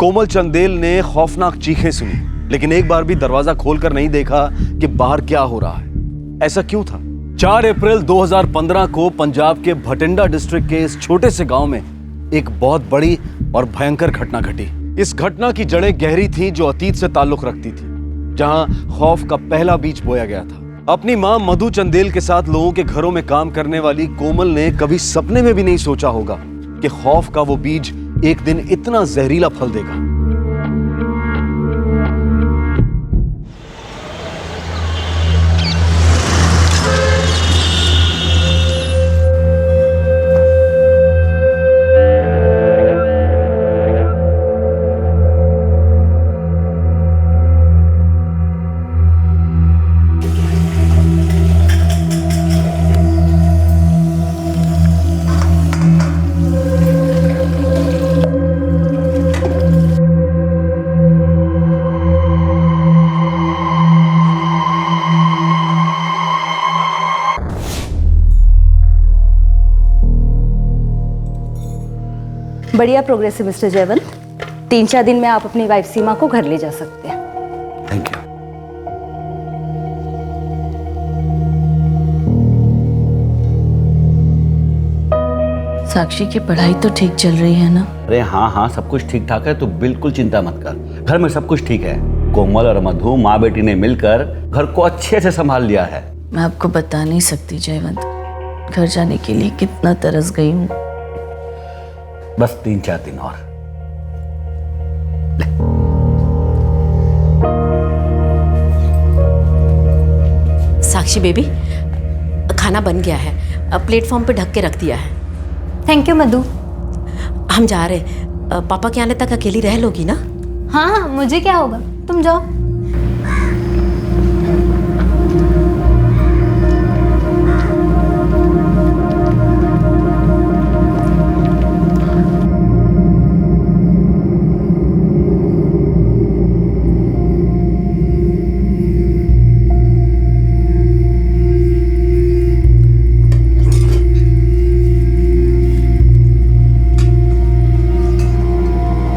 कोमल चंदेल ने खौफनाक चीखें सुनी, लेकिन एक बार भी दरवाजा खोलकर नहीं देखा कि बाहर क्या हो रहा है। ऐसा क्यों था? 4 अप्रैल 2015 को पंजाब के भटिंडा डिस्ट्रिक्ट के इस छोटे से गांव में एक बहुत बड़ी और भयंकर घटना घटी। इस घटना की जड़ें गहरी थीं, जो अतीत से ताल्लुक रखती थी, जहां खौफ का पहला बीज बोया गया था। अपनी मां मधु चंदेल के साथ लोगों के घरों में काम करने वाली कोमल ने कभी सपने में भी नहीं सोचा होगा कि खौफ का वो बीज एक दिन इतना जहरीला फल देगा। बढ़िया प्रोग्रेस है मिस्टर जयवंत। 3-4 दिन में आप अपनी वाइफ सीमा को घर ले जा सकते हैं। Thank you. साक्षी की पढ़ाई तो ठीक चल रही है ना? अरे हाँ हाँ, सब कुछ ठीक ठाक है, तो बिल्कुल चिंता मत कर। घर में सब कुछ ठीक है। कोमल और मधु माँ बेटी ने मिलकर घर को अच्छे से संभाल लिया है। मैं आपको बता नहीं सकती जयवंत, घर जाने के लिए कितना तरस गई हूँ। बस 3-4 दिन और। साक्षी बेबी, खाना बन गया है, प्लेटफॉर्म पे ढक के रख दिया है। थैंक यू मधु। हम जा रहे, पापा के आने तक अकेली रह लोगी ना? हाँ हाँ, मुझे क्या होगा, तुम जाओ।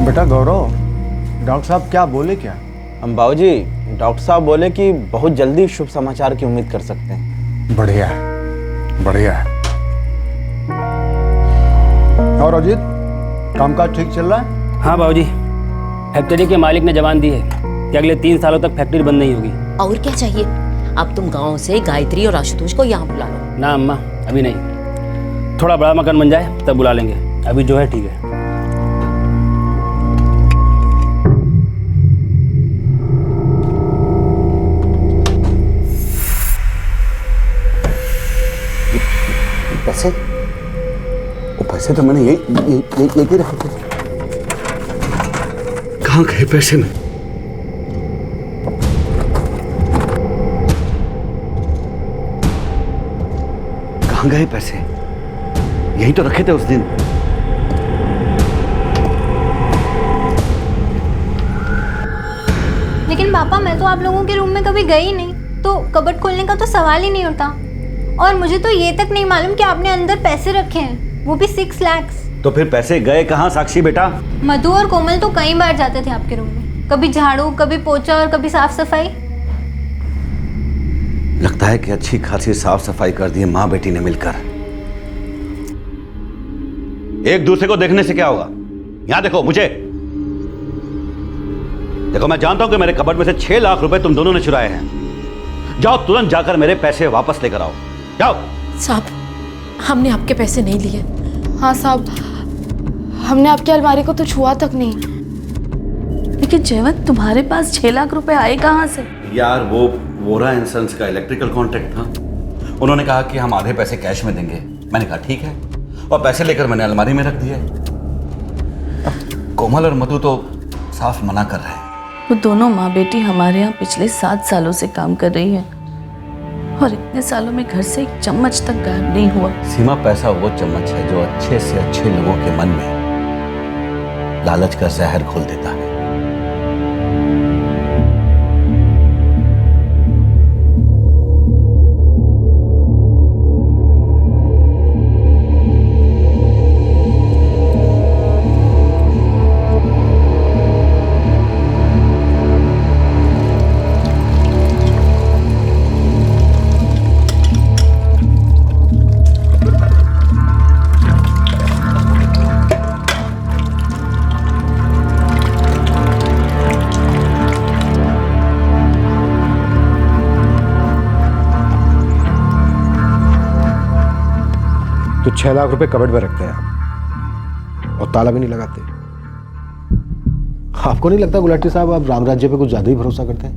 बेटा गौरव, डॉक्टर साहब क्या बोले क्या? हम बाबूजी, डॉक्टर साहब बोले कि बहुत जल्दी शुभ समाचार की उम्मीद कर सकते हैं। बढ़िया है, बढ़िया है। और अजीत, कामकाज ठीक चल रहा है? हाँ बाबूजी, फैक्ट्री के मालिक ने जवान दी है कि अगले 3 सालों तक फैक्ट्री बंद नहीं होगी। और क्या चाहिए? अब तुम गांव से गायत्री और आशुतोष को यहाँ बुला लो। ना अम्मा, अभी नहीं, थोड़ा बड़ा मकान बन जाए तब बुला लेंगे। अभी जो है ठीक है। पैसे? वो पैसे तो मैंने यही रखे थे। कहाँ गए पैसे में? कहाँ गए पैसे? यही तो रखे थे उस दिन। लेकिन पापा, मैं तो आप लोगों के रूम में कभी गई नहीं, तो कबर्ड खोलने का तो सवाल ही नहीं उठा। और मुझे तो ये तक नहीं मालूम कि आपने अंदर पैसे रखे हैं, वो भी 6 लाख। तो फिर पैसे गए कहाँ साक्षी बेटा? मधु और कोमल तो कई बार जाते थे आपके रूम में, कभी झाड़ू, कभी पोछा और कभी साफ सफाई। लगता है कि अच्छी खासी साफ सफाई कर दी है माँ बेटी ने मिलकर। एक दूसरे को देखने से क्या होगा? यहां देखो मुझे। देखो, मैं जानता हूं कि मेरे कबर्ड में से 6 लाख रुपए तुम दोनों ने चुराए हैं। जाओ, तुरंत जाकर मेरे पैसे वापस लेकर आओ। जाओ। साहब, हमने आपके पैसे नहीं लिए। हाँ साहब, हमने आपकी अलमारी को तो छुआ तक नहीं। लेकिन जयवंत, तुम्हारे पास 6 लाख रुपए आए कहाँ से? यार, वो वोरा एंड सन्स का इलेक्ट्रिकल कॉन्ट्रैक्ट था। उन्होंने कहा कि हम आधे पैसे कैश में देंगे। मैंने कहा ठीक है, और पैसे लेकर मैंने अलमारी में रख दिए। कोमल और मधु तो साफ मना कर रहे हैं। वो दोनों माँ बेटी हमारे यहाँ पिछले 7 सालों से काम कर रही हैं। और इतने सालों में घर से एक चम्मच तक गायब नहीं हुआ। सीमा, पैसा वो चम्मच है जो अच्छे से अच्छे लोगों के मन में लालच का जहर घोल देता है। तो 6 लाख रुपए कबर्ड में रखते हैं आप और ताला भी नहीं लगाते। आपको नहीं लगता गुलाटी साहब आप राम राज्य पे कुछ ज्यादा ही भरोसा करते हैं?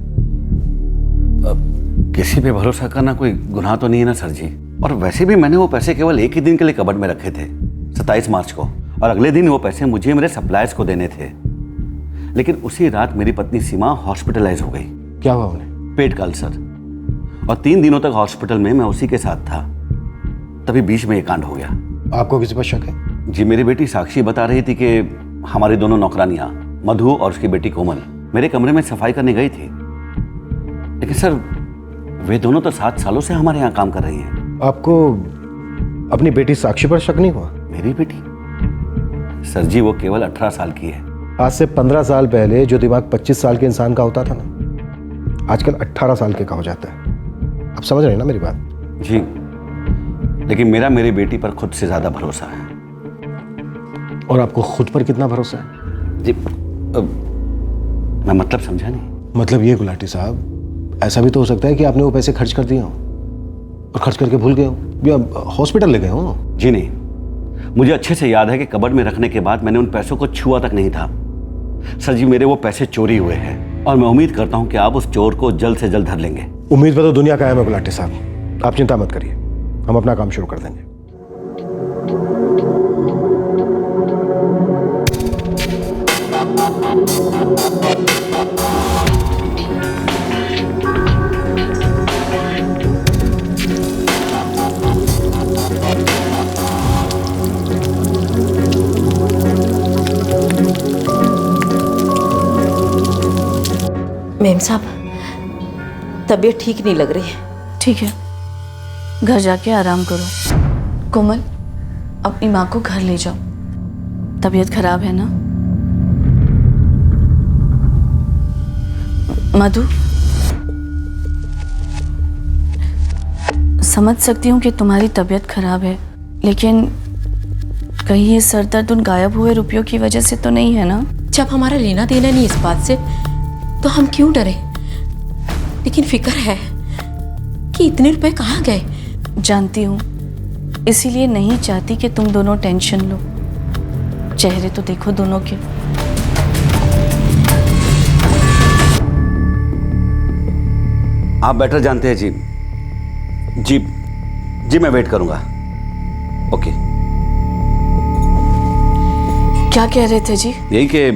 किसी पे भरोसा करना कोई गुनाह तो नहीं है ना सर जी। और वैसे भी मैंने वो पैसे केवल एक ही दिन के लिए कबर्ड में रखे थे, 27 मार्च को, और अगले दिन वो पैसे मुझे मेरे सप्लायर्स को देने थे। लेकिन उसी रात मेरी पत्नी सीमा हॉस्पिटलाइज हो गई। क्या हुआ उन्हें? पेट का अल्सर, और 3 दिनों तक हॉस्पिटल में मैं उसी के साथ था। तभी बीच में ये कांड हो गया। आपको किसी पर शक है? जी, मेरी बेटी साक्षी बता रही थी कि हमारी दोनों नौकरानियां मधु और उसकी बेटी कोमल मेरे कमरे में सफाई करने गई थी। लेकिन सर, वे दोनों तो 7 सालों से हमारे यहाँ काम कर रही हैं। आपको अपनी बेटी साक्षी पर शक नहीं हुआ? मेरी बेटी? सर जी, वो केवल 18 साल की है। आज से 15 साल पहले जो दिमाग 25 साल के इंसान का होता था ना, आजकल 18 साल के का हो जाता है। आप समझ रहे हैं ना मेरी बात? जी, लेकिन मेरा मेरी बेटी पर खुद से ज्यादा भरोसा है। और आपको खुद पर कितना भरोसा है? जी, मैं मतलब समझा नहीं। मतलब ये गुलाटी साहब, ऐसा भी तो हो सकता है कि आपने वो पैसे खर्च कर दिए हो और खर्च करके भूल गए हो या हॉस्पिटल ले गए हो। जी नहीं, मुझे अच्छे से याद है कि कबर्ड में रखने के बाद मैंने उन पैसों को छुआ तक नहीं था। सर जी, मेरे वो पैसे चोरी हुए हैं और मैं उम्मीद करता हूं कि आप उस चोर को जल्द से जल्द धर लेंगे। उम्मीद पर तो दुनिया कायम है गुलाटी साहब, आप चिंता मत करिए, हम अपना काम शुरू कर देंगे। मेम साहब, तबीयत ठीक नहीं लग रही है। ठीक है, घर जाके आराम करो। कोमल, अपनी माँ को घर ले जाओ, तबीयत खराब है ना। मधु, समझ सकती हूँ कि तुम्हारी तबीयत खराब है, लेकिन कहीं ये सर दर्द उन गायब हुए रुपयों की वजह से तो नहीं है ना? जब हमारा लेना देना नहीं इस बात से, तो हम क्यों डरे? लेकिन फिक्र है कि इतने रुपए कहाँ गए। जानती हूँ, इसीलिए नहीं चाहती कि तुम दोनों टेंशन लो। चेहरे तो देखो दोनों के। आप बेटर जानते हैं जी। जी जी, मैं वेट करूंगा। ओके। क्या कह रहे थे जी? यही कि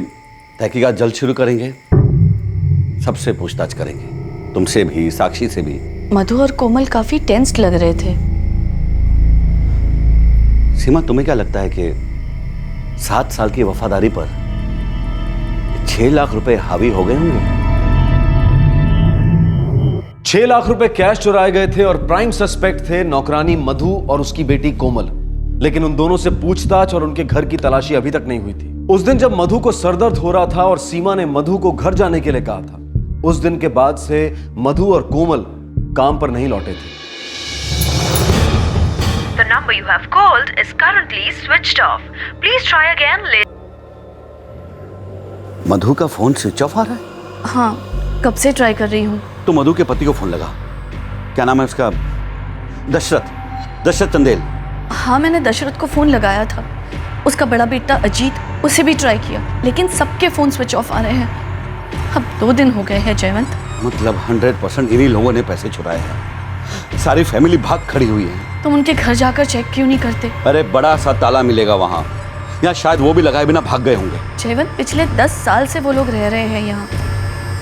तहकीकात जल्द शुरू करेंगे, सबसे पूछताछ करेंगे, तुमसे भी, साक्षी से भी। मधु और कोमल काफी टेंस्ड लग रहे थे। सीमा, तुम्हें क्या लगता है कि 7 साल की वफादारी पर 6 लाख रुपए हावी हो गए होंगे? 6 लाख रुपए कैश चुराए गए थे और प्राइम सस्पेक्ट थे नौकरानी मधु और उसकी बेटी कोमल। लेकिन उन दोनों से पूछताछ और उनके घर की तलाशी अभी तक नहीं हुई थी। उस दिन जब मधु को सरदर्द हो रहा था और सीमा ने मधु को घर जाने के लिए कहा था, उस दिन के बाद से मधु और कोमल काम पर नहीं लौटे थे। The number you have called is currently switched off. Please try again later. मधु का फोन स्विच ऑफ आ रहा है? हाँ, कब से ट्राई कर रही हूँ। तो मधु के पति को फोन लगा। क्या नाम है उसका? दशरथ चंदेल। हाँ, मैंने दशरथ को फोन लगाया था। उसका बड़ा बेटा अजीत, उसे भी ट्राई किया, लेकिन सबके फोन स्विच ऑफ आ रहे हैं। अब 2 दिन हो गए हैं जयवंत। मतलब 100% इन्हीं लोगों ने पैसे चुराए हैं। सारी फैमिली भाग खड़ी हुई है। तुम उनके घर जाकर चेक क्यों नहीं करते? अरे बड़ा सा ताला मिलेगा वहां, या शायद वो भी लगाए बिना भाग गए होंगे। जयवंत, पिछले 10 साल से वो लोग रह रहे हैं यहाँ।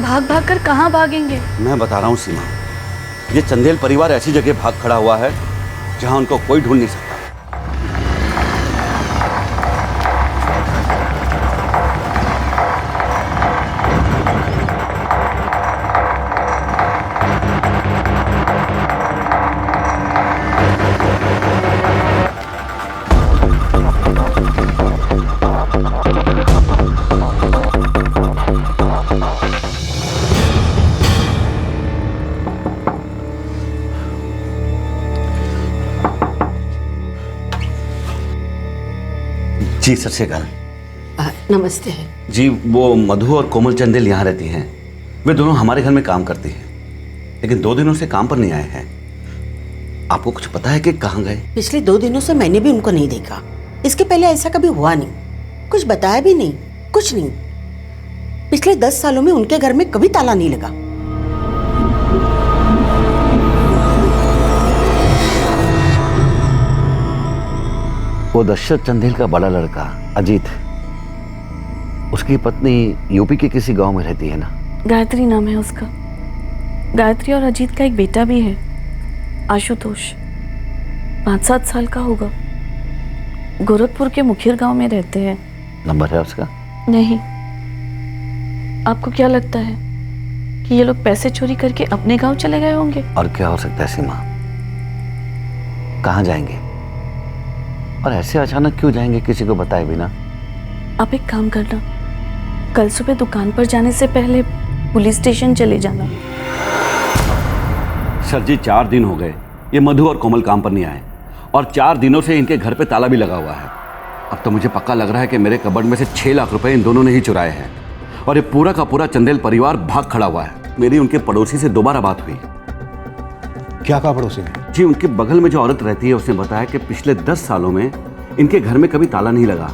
भाग भाग कर कहाँ भागेंगे? मैं बता रहा हूँ सीमा, ये चंदेल परिवार ऐसी जगह भाग खड़ा हुआ है जहां उनको कोई ढूंढ नहीं सकता। जी सत श्री अकाल। नमस्ते। जी वो मधु और कोमल चंदेल यहाँ रहती हैं। वे दोनों हमारे घर में काम करती हैं, लेकिन 2 दिनों से काम पर नहीं आए हैं। आपको कुछ पता है कि कहाँ गए? पिछले 2 दिनों से मैंने भी उनको नहीं देखा। इसके पहले ऐसा कभी हुआ नहीं, कुछ बताया भी नहीं, कुछ नहीं। पिछले 10 सालों में उनके घर में कभी ताला नहीं लगा। वो दशरथ चंदेल का बड़ा लड़का अजीत, उसकी पत्नी यूपी के किसी गांव में रहती है ना? गायत्री नाम है उसका। गायत्री और अजीत का एक बेटा भी है, आशुतोष। 5-7 साल का होगा। गोरखपुर के मुखिर गांव में रहते हैं। नंबर है उसका? नहीं। आपको क्या लगता है कि ये लोग पैसे चोरी करके अपने गांव चले गए होंगे? और क्या हो सकता है सीमा? कहाँ जाएंगे और ऐसे अचानक क्यों जाएंगे किसी को बताए बिना? आप एक काम करना, कल सुबह दुकान पर जाने से पहले पुलिस स्टेशन चले जाना। सर जी 4 दिन हो गए ये मधु और कोमल काम पर नहीं आए, और 4 दिनों से इनके घर पे ताला भी लगा हुआ है। अब तो मुझे पक्का लग रहा है कि मेरे कबर्ड में से 6 लाख रुपए इन दोनों ने ही चुराए हैं, और ये पूरा का पूरा चंदेल परिवार भाग खड़ा हुआ है। मेरी उनके पड़ोसी से दोबारा बात हुई। क्या कहा पड़ोसी ने? जी उनके बगल में जो औरत रहती है उसने बताया कि पिछले 10 सालों में इनके घर में कभी ताला नहीं लगा,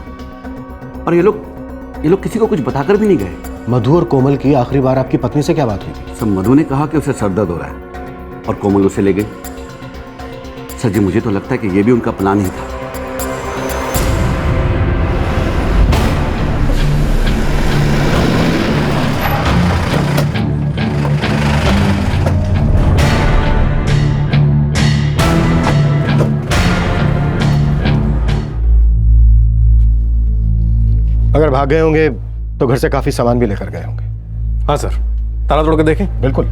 और ये लोग किसी को कुछ बताकर भी नहीं गए। मधु और कोमल की आखिरी बार आपकी पत्नी से क्या बात हुई थी? सब मधु ने कहा कि उसे सर दर्द हो रहा है और कोमल उसे ले गई। सर जी मुझे तो लगता है कि ये भी उनका प्लान ही था। अगर भाग गए होंगे तो घर से काफी सामान भी लेकर गए होंगे। हाँ सर, ताला तोड़ के देखें? बिल्कुल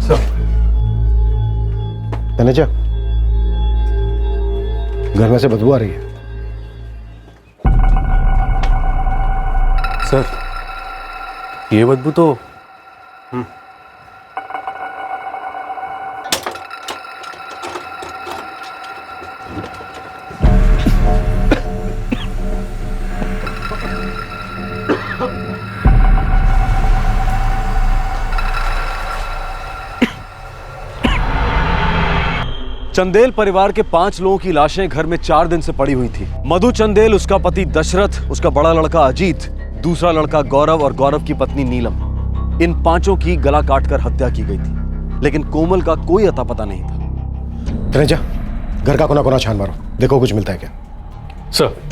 सर। तनेजा, घर में से बदबू आ रही है। सर ये बदबू तो चंदेल परिवार के 5 लोगों की लाशें घर में 4 दिन से पड़ी हुई थी। मधु चंदेल, उसका पति दशरथ, उसका बड़ा लड़का अजीत, दूसरा लड़का गौरव और गौरव की पत्नी नीलम। इन 5 की गला काटकर हत्या की गई थी, लेकिन कोमल का कोई अता पता नहीं था। तनेजा, घर का कोना कोना छान मारो, देखो कुछ मिलता है क्या। सर।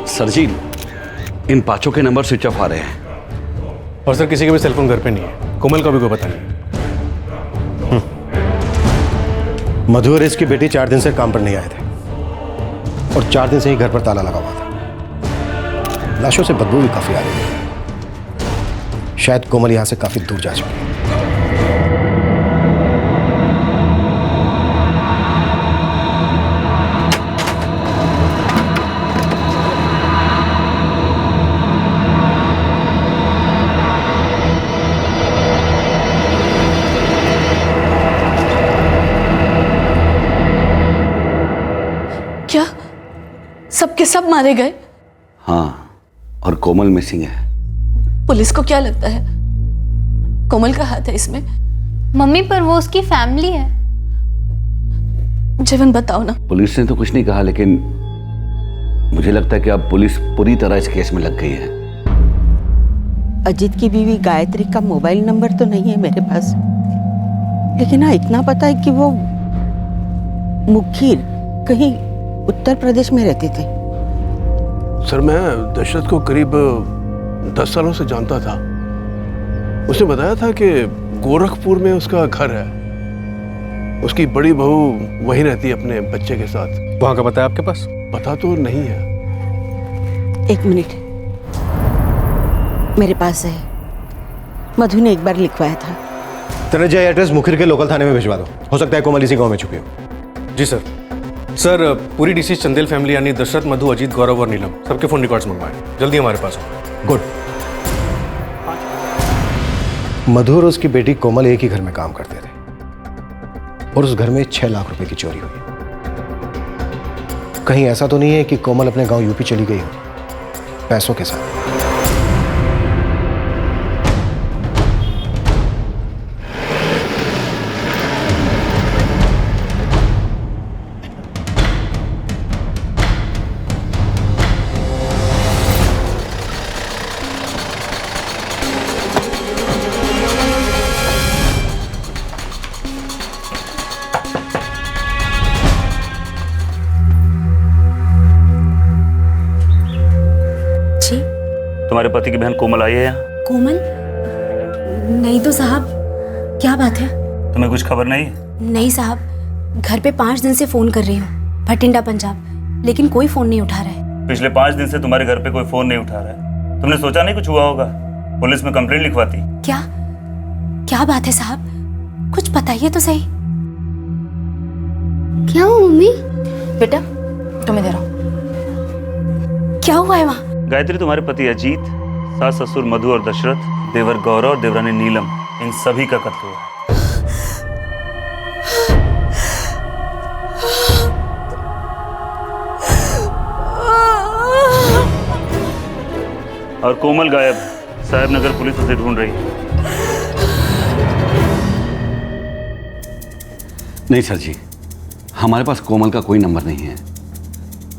सर जी इन 5 के नंबर स्विच ऑफ आ रहे हैं। और सर किसी के भी सेलफोन घर पे नहीं है, कोमल का भी कोई पता नहीं। मधु और इसकी बेटी 4 दिन से काम पर नहीं आए थे, और 4 दिन से ही घर पर ताला लगा हुआ था। लाशों से बदबू भी काफी आ रही है। शायद कोमल यहां से काफी दूर जा चुकी है। क्या सबके सब मारे गए? हाँ, और कोमल मिसिंग है। पुलिस को क्या लगता है कोमल का हाथ है इसमें? मम्मी पर वो उसकी फैमिली है। जीवन बताओ ना। पुलिस ने तो कुछ नहीं कहा, लेकिन मुझे लगता है कि अब पुलिस पूरी तरह इस केस में लग गई है। अजीत की बीवी गायत्री का मोबाइल नंबर तो नहीं है मेरे पास, लेकिन हाँ इतना पता है कि वो मुखीर कहीं उत्तर प्रदेश में रहते थे। सर मैं दशरथ को करीब 10 सालों से जानता था। उसने बताया था कि गोरखपुर में उसका घर है, उसकी बड़ी बहू वहीं रहती है अपने बच्चे के साथ। वहाँ का पता है आपके पास? पता तो नहीं है। एक मिनट, मेरे पास है, मधु ने एक बार लिखवाया था। तनुजा ये एड्रेस मुखिर के लोकल थाने में भिजवा दो, हो सकता है कोमल इसी गांव में छुपी हो। जी सर। सर पूरी डिसीज चंदेल फैमिली यानी दशरथ, मधु, अजीत, गौरव और नीलम सबके फोन रिकॉर्ड्स मंगवाएं, जल्दी हमारे पास हो। गुड। मधु और उसकी बेटी कोमल एक ही घर में काम करते थे और उस घर में 6 लाख रुपए की चोरी हुई। कहीं ऐसा तो नहीं है कि कोमल अपने गांव यूपी चली गई हो पैसों के साथ? तुम्हारे पति की बहन कोमल आई है यहाँ? कोमल? नहीं तो साहब, क्या बात है? तुम्हें कुछ खबर नहीं है? नहीं साहब, घर पे 5 दिन से फोन कर रही हूँ, भटिंडा पंजाब, लेकिन कोई फोन नहीं उठा रहा है। पिछले 5 दिन से तुम्हारे घर पे कोई फोन नहीं उठा रहा है। तुमने सोचा नहीं कुछ हुआ होगा? पुलिस में कंप्लेंट लिखवाती। क्या क्या बात है साहब, कुछ बताइए तो सही। क्या हुआ मम्मी? बेटा तुम्हें दे रहा हूँ। क्या हुआ है वहाँ? गायत्री, तुम्हारे पति अजीत, सास ससुर मधु और दशरथ, देवर गौरव और देवरानी नीलम, इन सभी का कत्ल हुआ है। और कोमल गायब, साहेब नगर पुलिस उसे ढूंढ रही है। नहीं सर जी, हमारे पास कोमल का कोई नंबर नहीं है,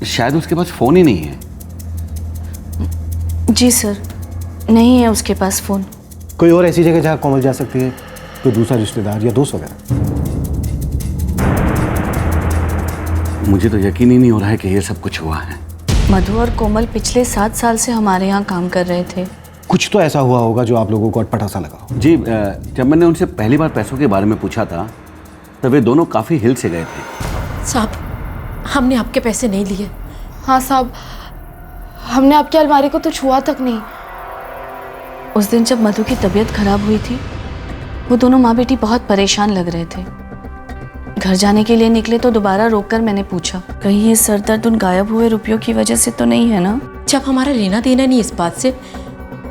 शायद उसके पास फोन ही नहीं है। जी सर, नहीं है उसके पास फोन। कोई और ऐसी जगह जहाँ कोमल जा सकती है, कोई दूसरा रिश्तेदार या दोस्त वगैरह? मुझे तो यकीन ही नहीं हो रहा है कि ये सब कुछ हुआ है। मधु और कोमल पिछले 7 साल से हमारे यहाँ काम कर रहे थे। कुछ तो ऐसा हुआ होगा जो आप लोगों को अटपटा सा लगा हो। जी, जब मैंने उनसे पहली बार पैसों के बारे में पूछा था तब वे दोनों काफ़ी हिल से गए थे। साहब, हमने आपके पैसे नहीं लिए। हाँ साहब, हमने आपकी अलमारी को तो छुआ तक नहीं। उस दिन जब मधु की तबीयत खराब हुई थी, वो दोनों माँ बेटी बहुत परेशान लग रहे थे। घर जाने के लिए निकले तो दोबारा रोककर मैंने पूछा, कहीं ये सर दर्द उन गायब हुए रुपयों की वजह से तो नहीं है ना? जब हमारा लेना देना नहीं इस बात से,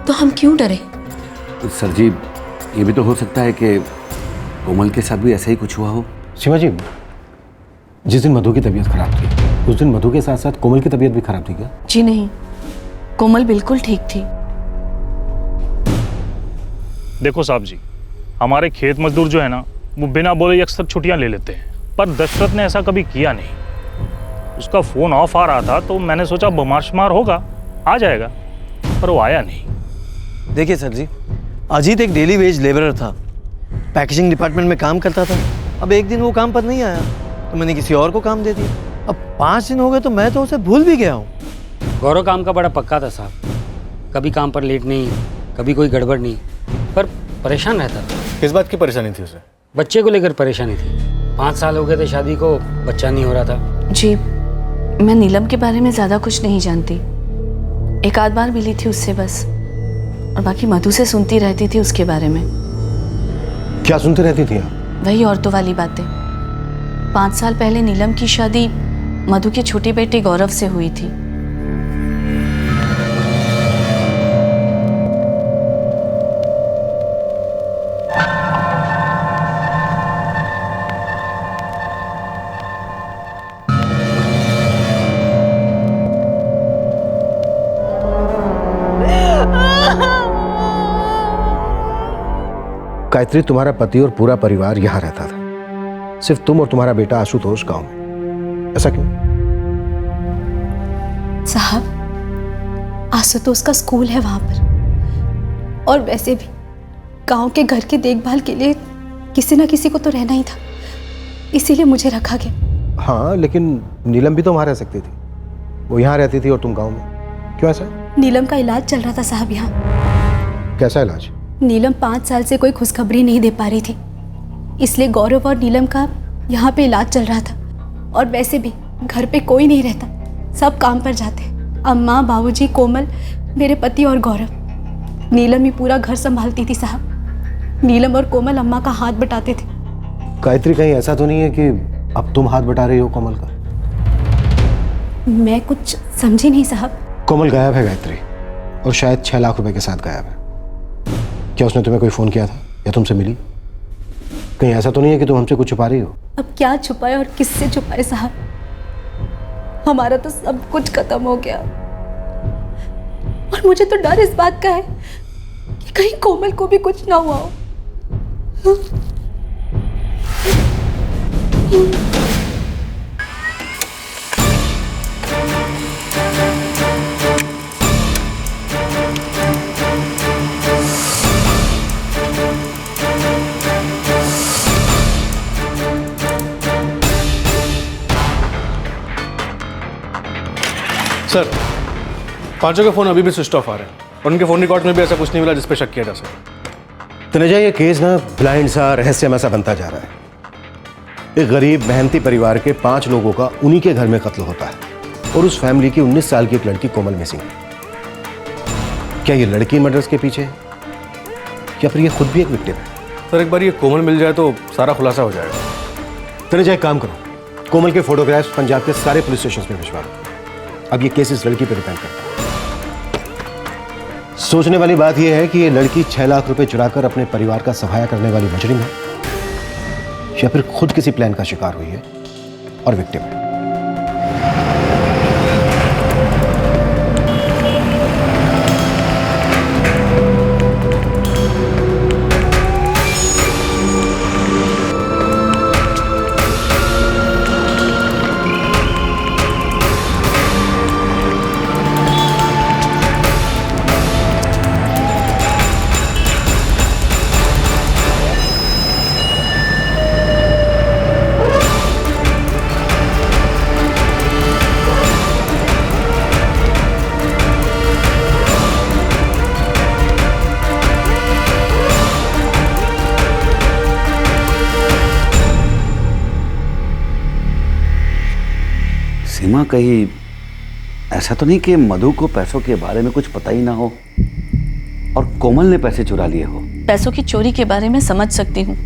तो हम क्यों डरे? सर जी, ये भी तो हो सकता है कि कोमल के साथ भी ऐसा ही कुछ हुआ हो। सीमा जी, जिस दिन मधु की तबीयत खराब थी उस दिन मधु के साथ साथ कोमल की तबीयत भी खराब थी क्या? जी नहीं, कोमल बिल्कुल ठीक थी। देखो साहब जी, हमारे खेत मजदूर जो है ना, वो बिना बोले अक्सर छुट्टियां ले लेते हैं, पर दशरथ ने ऐसा कभी किया नहीं। उसका फोन ऑफ आ रहा था तो मैंने सोचा बीमार शुमार होगा, आ जाएगा, पर वो आया नहीं। देखिए सर जी, अजीत एक डेली वेज लेबरर था, पैकेजिंग डिपार्टमेंट में काम करता था। अब एक दिन वो काम पर नहीं आया तो मैंने किसी और को काम दे दिया। अब 5 दिन हो गए तो मैं तो उसे भूल भी गया हूँ। गौरव काम का बड़ा पक्का था साहब, कभी काम पर लेट नहीं, कभी कोई गड़बड़ नहीं, पर परेशान रहता था। किस बात की परेशानी थी उसे? बच्चे को लेकर परेशानी थी। 5 साल हो गए थे शादी को, बच्चा नहीं हो रहा था। जी, मैं नीलम के बारे में ज़्यादा कुछ नहीं जानती। एक आध बार मिली थी उससे बस, और बाकी मधु से सुनती रहती थी उसके बारे में। क्या सुनती रहती थी आप? वही औरतों वाली बातें। 5 साल पहले नीलम की शादी मधु के छोटे बेटे गौरव से हुई थी। गायत्री, तुम्हारा पति और पूरा परिवार यहाँ रहता था, सिर्फ तुम और तुम्हारा बेटा आशुतोष गांव में। ऐसा क्यों? साहब, आशुतोष का स्कूल है वहां पर, और वैसे भी गांव के घर की देखभाल के लिए किसी ना किसी को तो रहना ही था, इसीलिए मुझे रखा गया। हाँ, लेकिन नीलम भी तो वहाँ रह सकती थी। वो यहाँ रहती थी और तुम गांव में, क्यों ऐसा? नीलम का इलाज चल रहा था साहब यहाँ। कैसा इलाज? नीलम 5 साल से कोई खुशखबरी नहीं दे पा रही थी, इसलिए गौरव और नीलम का यहाँ पे इलाज चल रहा था। और वैसे भी घर पे कोई नहीं रहता, सब काम पर जाते, अम्मा, बाबूजी, कोमल, मेरे पति और गौरव। नीलम ही पूरा घर संभालती थी साहब। नीलम और कोमल अम्मा का हाथ बटाते थे। गायत्री, कहीं ऐसा तो नहीं है कि अब तुम हाथ बटा रही हो कोमल का? मैं कुछ समझी नहीं साहब। कोमल गायब है गायत्री, और शायद 6 लाख रुपए के साथ गायब है। क्या उसने तुम्हें कोई फोन किया था या तुमसे मिली? कहीं ऐसा तो नहीं है कि तुम हमसे कुछ छुपा रही हो? अब क्या छुपाए और किससे छुपाए साहब? हमारा तो सब कुछ खत्म हो गया, और मुझे तो डर इस बात का है कि कहीं कोमल को भी कुछ ना हुआ हो। सर, पांचों के फ़ोन अभी भी स्विच ऑफ आ रहे हैं, और उनके फ़ोन रिकॉर्ड में भी ऐसा कुछ नहीं मिला जिस पे शक किया जा सके। तनेजा, ये केस ना ब्लाइंड सा, रहस्यमय सा बनता जा रहा है। एक गरीब मेहनती परिवार के 5 लोगों का उन्हीं के घर में कत्ल होता है, और उस फैमिली की 19 साल की एक लड़की कोमल मिसिंग है। क्या ये लड़की मर्डर्स के पीछे है, या फिर ये खुद भी एक विक्टिम है? सर, एक बार ये कोमल मिल जाए तो सारा खुलासा हो जाएगा। तनेजा, एक काम करो, कोमल के फोटोग्राफ्स पंजाब के सारे पुलिस स्टेशन में भिजवा दो। अब ये केस इस लड़की पर डिपेंड करता है। सोचने वाली बात यह है कि ये लड़की 6 लाख रुपए चुराकर अपने परिवार का सफाया करने वाली मुजरिम है, या फिर खुद किसी प्लान का शिकार हुई है और विक्टिम है। सीमा, कहीं ऐसा तो नहीं कि मधु को पैसों के बारे में कुछ पता ही ना हो और कोमल ने पैसे चुरा लिए हो? पैसों की चोरी के बारे में समझ सकती हूँ,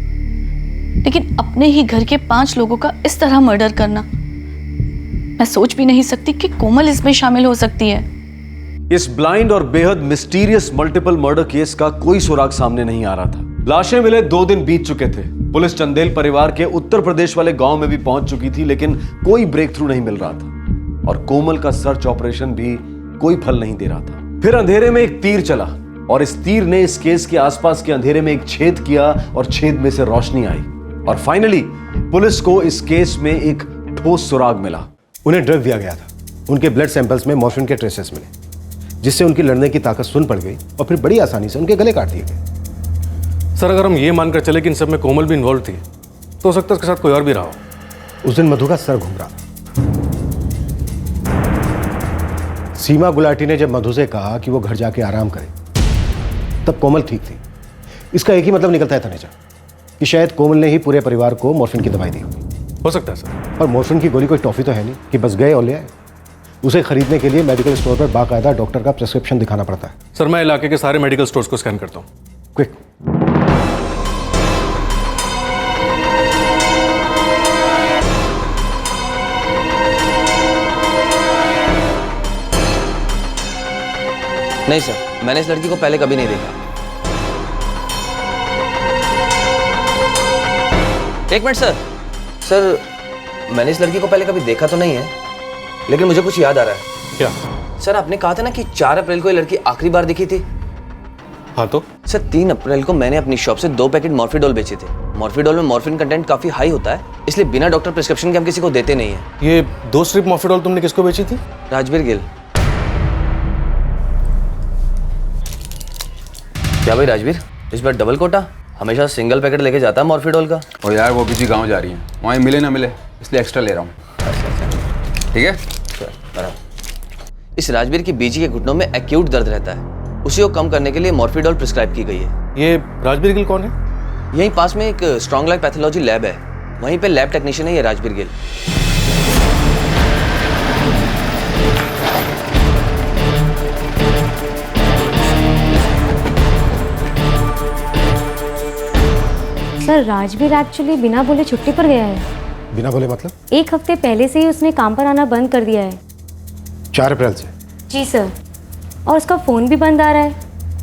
लेकिन अपने ही घर के 5 लोगों का इस तरह मर्डर करना, मैं सोच भी नहीं सकती कि कोमल इसमें शामिल हो सकती है। इस ब्लाइंड और बेहद मिस्टीरियस मल्टीपल मर्डर केस का कोई सुराग सामने नहीं आ रहा था। लाशें मिले 2 दिन बीत चुके थे। पुलिस चंदेल परिवार के उत्तर प्रदेश वाले गांव में भी पहुंच चुकी थी, लेकिन कोई ब्रेक थ्रू नहीं मिल रहा था, और कोमल का सर्च ऑपरेशन भी कोई फल नहीं दे रहा था। फिर अंधेरे में एक तीर चला, और इस तीर ने इस केस के आसपास के अंधेरे में एक छेद किया, और छेद में से रोशनी आई, और फाइनली पुलिस को इस केस में एक ठोस सुराग मिला। उन्हें ड्रग दिया गया था। उनके ब्लड सैंपल्स में मॉर्फिन के ट्रेसेस मिले, जिससे उनकी लड़ने की ताकत सुन पड़ गई, और फिर बड़ी आसानी से उनके गले काट दिए गए। सर, अगर हम ये मानकर चले कि इन सब में कोमल भी इन्वॉल्व थी, तो हो सकता है उसके साथ कोई और भी रहा हो। उस दिन मधु का सर घूम रहा था। सीमा गुलाटी ने जब मधु से कहा कि वो घर जाके आराम करे, तब कोमल ठीक थी। इसका एक ही मतलब निकलता है तनेजा, कि शायद कोमल ने ही पूरे परिवार को मॉर्फिन की दवाई दी होगी। हो सकता है सर। और मॉर्फिन की गोली कोई टॉफी तो है नहीं कि बस गए और ले आए। उसे खरीदने के लिए मेडिकल स्टोर पर बाकायदा डॉक्टर का प्रिस्क्रिप्शन दिखाना पड़ता है। सर, मैं इलाके के सारे मेडिकल स्टोर्स को स्कैन करता हूँ। क्विक। नहीं सर, मैंने इस लड़की को पहले कभी नहीं देखा। एक मिनट सर। सर, मैंने इस लड़की को पहले कभी देखा तो नहीं है, लेकिन मुझे कुछ याद आ रहा है। क्या? सर, आपने कहा था ना कि 4 अप्रैल को ये लड़की आखिरी बार दिखी थी। हाँ तो सर 3 अप्रैल को मैंने अपनी शॉप से 2 पैकेट मॉर्फिडोल बेचे थे। मॉर्फिडोल में मॉर्फिन कंटेंट काफी हाई होता है, इसलिए बिना डॉक्टर प्रिस्क्रिप्शन के हम किसी को देते नहीं है। ये 2 स्ट्रिप मॉर्फिडोल तुमने किसको बेची थी? राजबीर गिल। क्या भाई राजबीर, इस बार डबल कोटा? हमेशा सिंगल पैकेट लेके जाता है मॉर्फिडोल का। और यार वो किसी गांव जा रही है, वहाँ मिले ना मिले इसलिए एक्स्ट्रा ले रहा हूँ। ठीक है। इस राजबीर की बीजी के घुटनों में एक्यूट दर्द रहता है, उसी को कम करने के लिए मॉर्फिडोल प्रिस्क्राइब की गई है। ये राजबीर गिल कौन है? यहीं पास में एक स्ट्रॉन्ग लाइफ पैथोलॉजी लैब है, वहीं पे लैब टेक्नीशियन है ये राजबीर गिल। सर राजबीर एक्चुअली बिना बोले छुट्टी पर गया है। बिना बोले मतलब? 1 हफ्ते पहले से ही उसने काम पर आना बंद कर दिया है। 4 अप्रैल से? जी सर, और उसका फ़ोन भी बंद आ रहा है।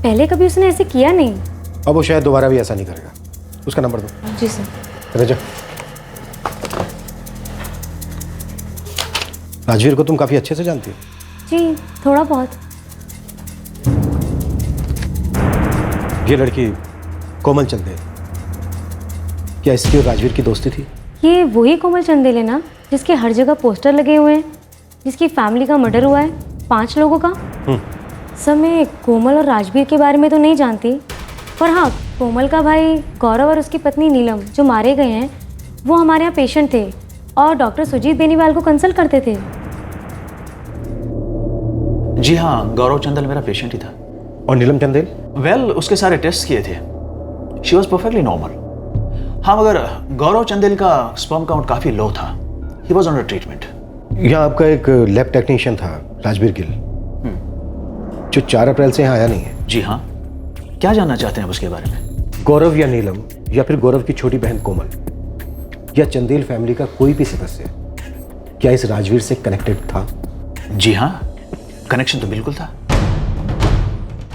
पहले कभी उसने ऐसे किया नहीं। अब वो शायद दोबारा भी ऐसा नहीं करेगा। उसका नंबर दो। जी सर। चले जा। राजवीर को तुम काफ़ी अच्छे से जानती हो? जी थोड़ा बहुत। ये लड़की कोमल चंदेल, क्या इसकी और राजवीर की दोस्ती थी? ये वही कोमल चंदेल है ना, जिसके हर जगह पोस्टर लगे हुए हैं, जिसकी फैमिली का मर्डर हुआ है 5 लोगों का? सर मैं कोमल और राजवीर के बारे में तो नहीं जानती, पर हाँ कोमल का भाई गौरव और उसकी पत्नी नीलम जो मारे गए हैं, वो हमारे यहाँ पेशेंट थे और डॉक्टर सुजीत बेनीवाल को कंसल्ट करते थे। जी हाँ, गौरव चंदेल मेरा पेशेंट ही था। और नीलम चंदेल? वेल उसके सारे टेस्ट किए थे, शी वॉज परफेक्टली नॉर्मल। हाँ मगर गौरव चंदेल का स्पर्म काउंट काफ़ी लो था, ही वॉज अंडर ट्रीटमेंट। यहाँ आपका एक लैब टेक्नीशियन था राजवीर गिल, जो 4 अप्रैल से यहाँ आया नहीं है। जी हाँ, क्या जानना चाहते हैं उसके बारे में? गौरव या नीलम या फिर गौरव की छोटी बहन कोमल या चंदेल फैमिली का कोई भी सदस्य क्या इस राजवीर से कनेक्टेड था? जी हाँ, कनेक्शन तो बिल्कुल था।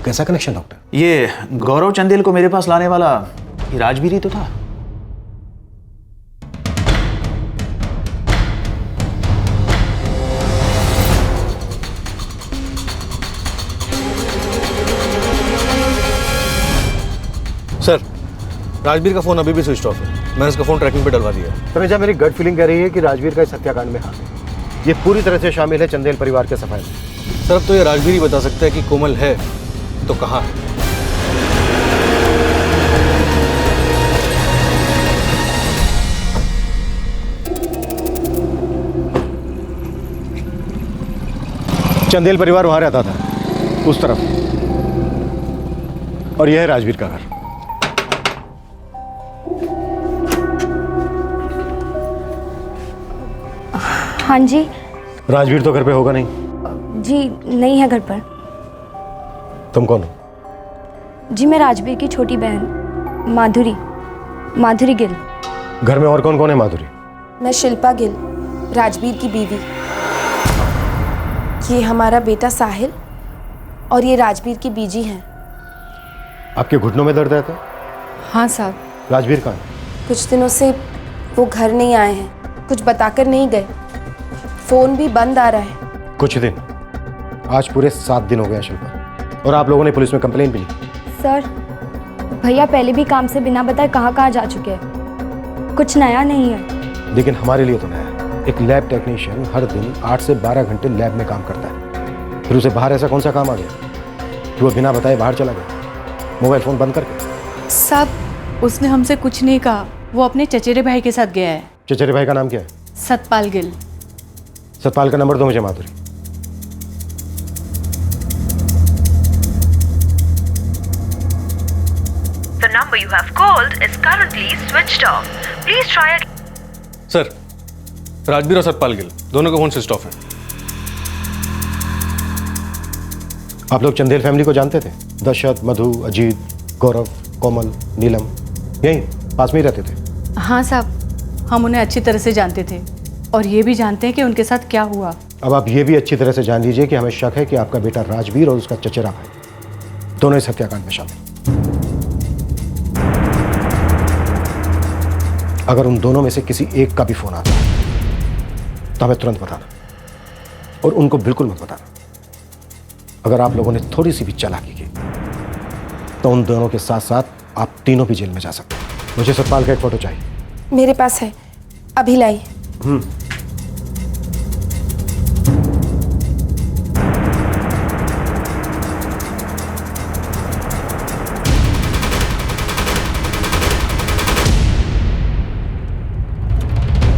कैसा कनेक्शन डॉक्टर? ये गौरव चंदेल को मेरे पास लाने वाला ये राजवीर ही तो था। सर राजवीर का फोन अभी भी स्विच ऑफ है, मैंने उसका फोन ट्रैकिंग पे डलवा दिया है। तनुजा, मेरी गट फीलिंग कह रही है कि राजवीर का इस हत्याकांड में हाथ है। ये पूरी तरह से शामिल है चंदेल परिवार के सफाई में। सर अब तो ये राजवीर ही बता सकता है कि कोमल है तो कहाँ है। चंदेल परिवार वहां रहता था, उस तरफ, और यह है राजवीर का घर। हाँ जी। राजवीर तो घर पे होगा नहीं? जी नहीं है घर पर। तुम कौन हो? जी मैं राजवीर की छोटी बहन माधुरी गिल। घर में और कौन कौन है माधुरी? मैं शिल्पा गिल, राजवीर की बीवी। ये हमारा बेटा साहिल और ये राजवीर की बीजी हैं। आपके घुटनों में दर्द रहता है? हाँ साहब। राजवीर कहाँ है? कुछ दिनों से वो घर नहीं आए हैं, कुछ बताकर नहीं गए, फोन भी बंद आ रहा है। कुछ दिन? आज पूरे 7 दिन हो गए शिल्पा, और आप लोगों ने पुलिस में कंप्लेन भी ली। सर भैया पहले भी काम से बिना बताए कहाँ जा चुके हैं, कुछ नया नहीं है। लेकिन हमारे लिए तो नया है। एक लैब टेक्नीशियन हर दिन 8 से 12 घंटे लैब में काम करता है, फिर उसे बाहर ऐसा कौन सा काम आ गया कि वो बिना बताए बाहर चला गया, मोबाइल फ़ोन बंद करके? साहब उसने हमसे कुछ नहीं कहा, वो अपने चचेरे भाई के साथ गया है। चचेरे भाई का नाम क्या है? सतपाल गिल। सतपाल का नंबर दो मुझे माधुरी। The number you have called is currently switched off. Please try again. Sir Rajveer और सतपाल गिल दोनों का फोन स्विच ऑफ है। आप लोग चंदेल फैमिली को जानते थे? दशरथ, मधु, अजीत, गौरव, कोमल, नीलम यहीं पास में ही रहते थे? हाँ साहब, हम उन्हें अच्छी तरह से जानते थे और ये भी जानते हैं कि उनके साथ क्या हुआ। अब आप ये भी अच्छी तरह से जान लीजिए कि हमें शक है कि आपका बेटा राजवीर और उसका चचेरा भाई दोनों इस हत्याकांड में शामिल। अगर उन दोनों में से किसी एक का भी फोन आता है तो हमें तुरंत बताना, और उनको बिल्कुल मत बताना। अगर आप लोगों ने थोड़ी सी भी चालाकी की तो उन दोनों के साथ साथ आप तीनों भी जेल में जा सकते हैं। मुझे सतपाल का एक फोटो चाहिए। मेरे पास है, अभी लाई।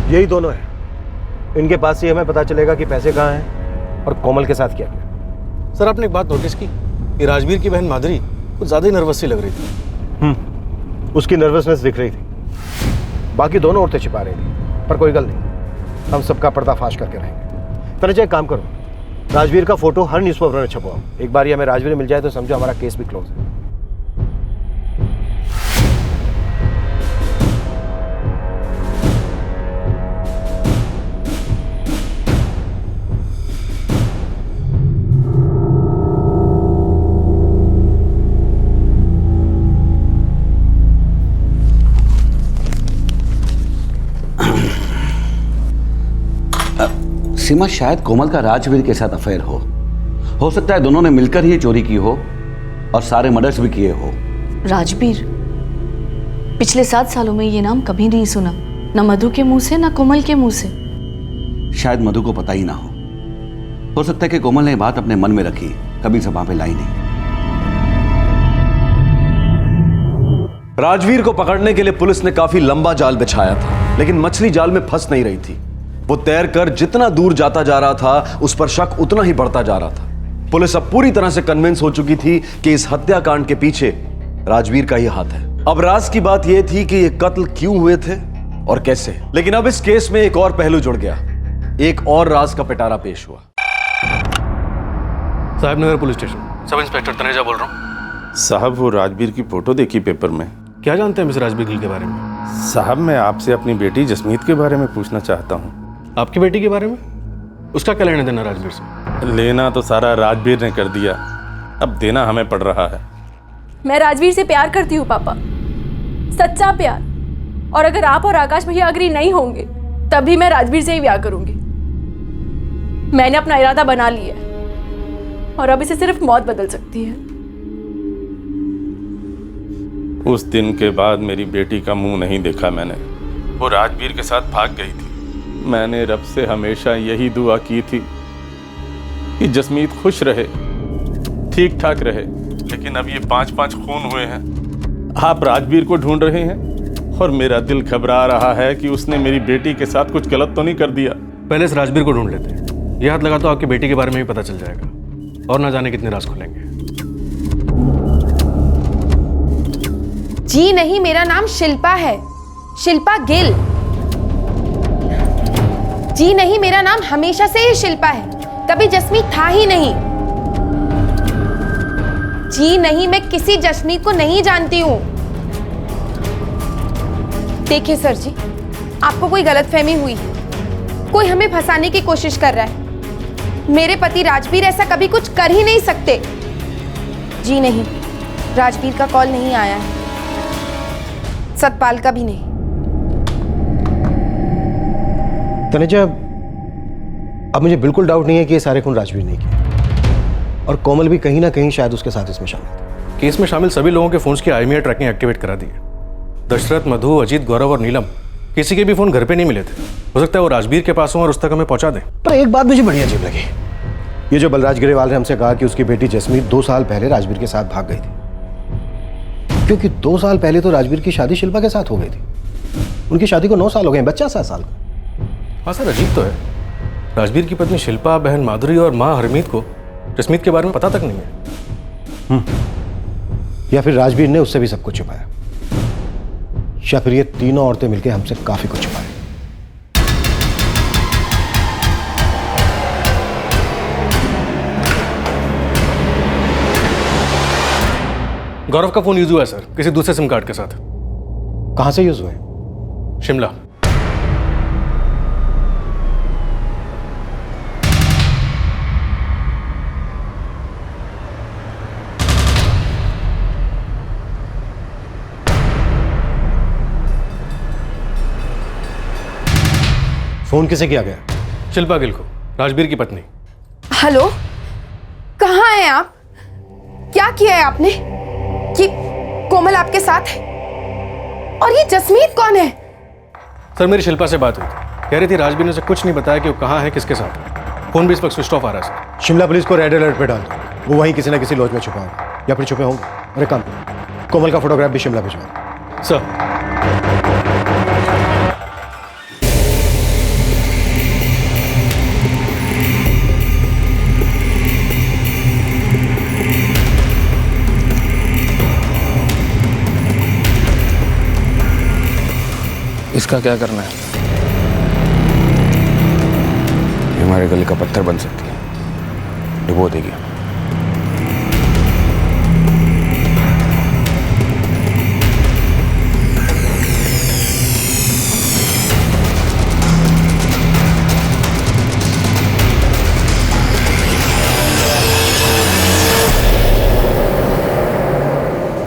यही दोनों हैं। इनके पास से हमें पता चलेगा कि पैसे कहाँ हैं और कोमल के साथ क्या किया। सर आपने एक बात नोटिस की कि राजवीर की बहन माधुरी कुछ ज़्यादा ही नर्वस सी लग रही थी। उसकी नर्वसनेस दिख रही थी। बाकी दोनों औरतें छिपा रही थी, पर कोई गल नहीं, हम सबका पर्दाफाश करके रहेंगे। तनुजा एक काम करो, राजवीर का फोटो हर न्यूज़पेपर में छपवाओ। एक बार ये हमें राजवीर मिल जाए तो समझो हमारा केस भी क्लोज है। सीमा, शायद कोमल का राजवीर के साथ अफेयर हो सकता है दोनों ने मिलकर ही चोरी की हो और सारे मर्डर्स भी किए हो। राजवीर, पिछले 7 सालों में ये नाम कभी नहीं सुना, न मधु के मुंह से न कोमल के मुंह से। शायद मधु को पता ही ना हो सकता है कि कोमल ने बात अपने मन में रखी, कभी ज़बान पे लाई नहीं। राजवीर को पकड़ने के लिए पुलिस ने काफी लंबा जाल बिछाया था, लेकिन मछली जाल में फंस नहीं रही थी। वो तैरकर जितना दूर जाता जा रहा था, उस पर शक उतना ही बढ़ता जा रहा था। पुलिस अब पूरी तरह से कन्विंस हो चुकी थी कि इस हत्याकांड के पीछे राजवीर का ही हाथ है। अब राज की बात यह थी कि ये कत्ल क्यों हुए थे और कैसे। लेकिन अब इस केस में एक और पहलू जुड़ गया, एक और राज का पिटारा पेश हुआ। साहब Nagar police station, sub inspector Taneja बोल रहा हूँ। साहब वो राजवीर की फोटो देखी पेपर में। क्या जानते हैं मिस्टर राजवीर गिल के बारे में? साहब मैं आपसे अपनी बेटी जसमीत के बारे में पूछना चाहता हूँ। आपकी बेटी के बारे में? उसका क्या लेना देना राजवीर से? लेना तो सारा राजवीर ने कर दिया, अब देना हमें पड़ रहा है। मैं राजवीर से प्यार करती हूँ पापा, सच्चा प्यार। और अगर आप और आकाश भैया अग्री नहीं होंगे तभी मैं राजवीर से ही ब्याह करूंगी। मैंने अपना इरादा बना लिया है और अब इसे सिर्फ मौत बदल सकती है। उस दिन के बाद मेरी बेटी का मुंह नहीं देखा मैंने। वो राजवीर के साथ भाग गई थी। मैंने रब से हमेशा यही दुआ की थी कि जसमीत खुश रहे, ठीक ठाक रहे। लेकिन अब ये 5-5 खून हुए हैं। आप राजवीर को ढूंढ रहे हैं और मेरा दिल घबरा रहा है कि उसने मेरी बेटी के साथ कुछ गलत तो नहीं कर दिया। पहले इस राजवीर को ढूंढ लेते हैं। ये हाथ लगा तो आपकी बेटी के बारे में भी पता चल जाएगा और ना जाने कितने राज खुलेंगे। जी नहीं, मेरा नाम शिल्पा है, शिल्पा गिल। जी नहीं, मेरा नाम हमेशा से ही शिल्पा है, कभी जसमीत था ही नहीं। जी नहीं, मैं किसी जसमीत को नहीं जानती हूं। देखिए सर जी, आपको कोई गलतफहमी हुई है, कोई हमें फंसाने की कोशिश कर रहा है। मेरे पति राजवीर ऐसा कभी कुछ कर ही नहीं सकते। जी नहीं, राजवीर का कॉल नहीं आया है, सतपाल का भी नहीं। तनुजा, अब मुझे बिल्कुल डाउट नहीं है कि ये सारे खून राजवीर ने किए और कोमल भी कहीं ना कहीं शायद उसके साथ इसमें शामिल थी। केस में शामिल सभी लोगों के फोन्स की IMEI ट्रैकिंग एक्टिवेट करा दी है। दशरथ, मधु, अजीत, गौरव और नीलम, किसी के भी फोन घर पे नहीं मिले थे। हो सकता है वो राजवीर के पास हो और उस तक हमें पहुंचा दें। पर एक बात मुझे बड़ी अजीब लगी, ये जो बलराज ग्रेवाल ने हमसे कहा कि उसकी बेटी जसमीत 2 साल पहले राजवीर के साथ भाग गई थी, क्योंकि 2 साल पहले तो राजवीर की शादी शिल्पा के साथ हो गई थी। उनकी शादी को 9 साल हो गए, बच्चा 7 साल का। हाँ सर, अजीब तो है, राजवीर की पत्नी शिल्पा, बहन माधुरी और माँ हरमीत को जसमीत के बारे में पता तक नहीं है। या फिर राजवीर ने उससे भी सब कुछ छुपाया, या फिर ये तीनों औरतें मिलकर हमसे काफी कुछ छुपाया। गौरव का फोन यूज हुआ है सर, किसी दूसरे सिम कार्ड के साथ। कहां से यूज हुए? शिमला। फोन किसे किया गया? शिल्पा गिल को, राजवीर की पत्नी। हेलो, कहाँ हैं आप? क्या किया है आपने? कि कोमल आपके साथ है? और ये जसमीत कौन है? सर मेरी शिल्पा से बात हुई थी, कह रही थी राजबीर ने उसे कुछ नहीं बताया कि वो कहाँ है, किसके साथ है। फोन भी इस वक्त स्विच ऑफ आ रहा है सर। शिमला पुलिस को रेड अलर्ट पे डाल दो, वो वहीं किसी ना किसी लॉज में छुपा होगा या फिर छुपे होंगे। अरे काम करो, कोमल का फोटोग्राफ भी शिमला भिजवा दो। सर इसका क्या करना है? ये हमारे गले का पत्थर बन सकती है, डुबो देगी।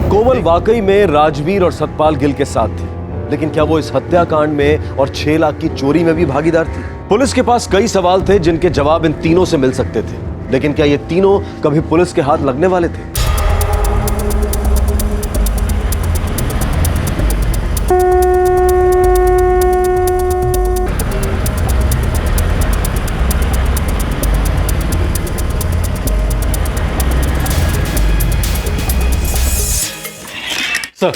कोमल वाकई में राजवीर और सतपाल गिल के साथ थी, लेकिन क्या वो इस हत्याकांड में और 6 लाख की चोरी में भी भागीदार थी? पुलिस के पास कई सवाल थे जिनके जवाब इन तीनों से मिल सकते थे, लेकिन क्या ये तीनों कभी पुलिस के हाथ लगने वाले थे? सर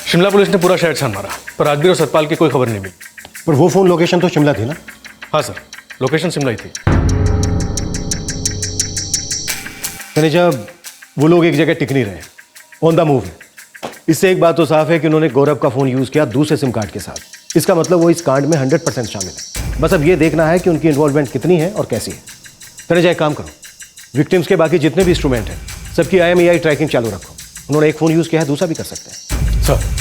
शिमला पुलिस ने पूरा शहर छान मारा, पर राजबीर और सतपाल की कोई खबर नहीं मिली। पर वो फोन लोकेशन तो शिमला थी ना? हाँ सर, लोकेशन शिमला ही थी। तनेजा, वो लोग एक जगह टिक नहीं रहे, ऑन द मूव है। इससे एक बात तो साफ है कि उन्होंने गौरव का फोन यूज किया दूसरे सिम कार्ड के साथ। इसका मतलब वो इस कांड में 100% शामिल है। बस अब ये देखना है कि उनकी इन्वॉल्वमेंट कितनी है और कैसी है। तनेजा एक काम करो, विक्टिम्स के बाकी जितने भी इंस्ट्रूमेंट हैं सबकी IMEI ट्रैकिंग चालू रखो। उन्होंने एक फ़ोन यूज़ किया है, दूसरा भी कर सकते हैं। सर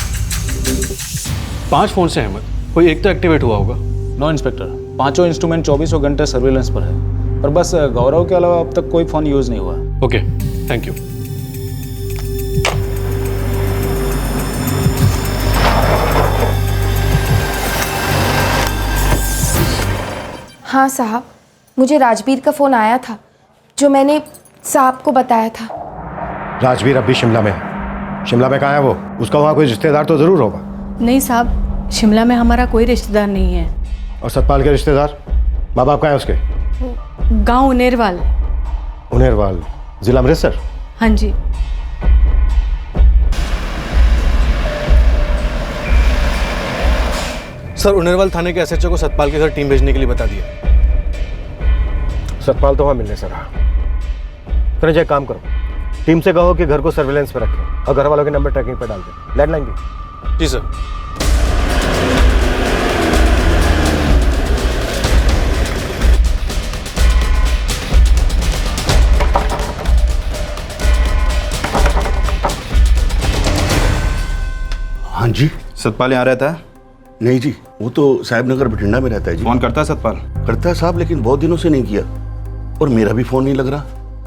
5 फ़ोन से अहमद, कोई एक तो एक्टिवेट हुआ होगा। नो इंस्पेक्टर, पांचों इंस्ट्रूमेंट 24 घंटे सर्विलेंस पर है, पर बस गौरव के अलावा अब तक कोई फ़ोन यूज़ नहीं हुआ। Okay, thank you. हाँ साहब, मुझे राजबीर का फ़ोन आया था, जो मैंने साहब को बताया था। राजबीर अब भी शिमला में है। शिमला में कहाँ है वो? उसका वहाँ कोई रिश्तेदार तो ज़रूर होगा। नहीं साहब, शिमला में हमारा कोई रिश्तेदार नहीं है। और सतपाल के रिश्तेदार? माँ बाप कहाँ है उसके? गांव उनेरवाल। उनेरवाल, जिला अमृतसर? हाँ जी। सर उनेरवाल थाने के SHO को सतपाल के घर टीम भेजने के लिए बता दिया। सतपाल तो वहाँ मिलने से रहा। तनेजा एक काम करो, टीम से कहो कि घर को सर्विलेंस पे रखें और घर वालों के नंबर ट्रैकिंग पे डाल दें। लैंडलाइन भी। जी सर। हाँ जी। सतपाल यहाँ रहता है? नहीं जी, वो तो साहिब नगर बठिंडा में रहता है जी। फोन करता है सतपाल? करता है साहब, लेकिन बहुत दिनों से नहीं किया और मेरा भी फोन नहीं लग रहा।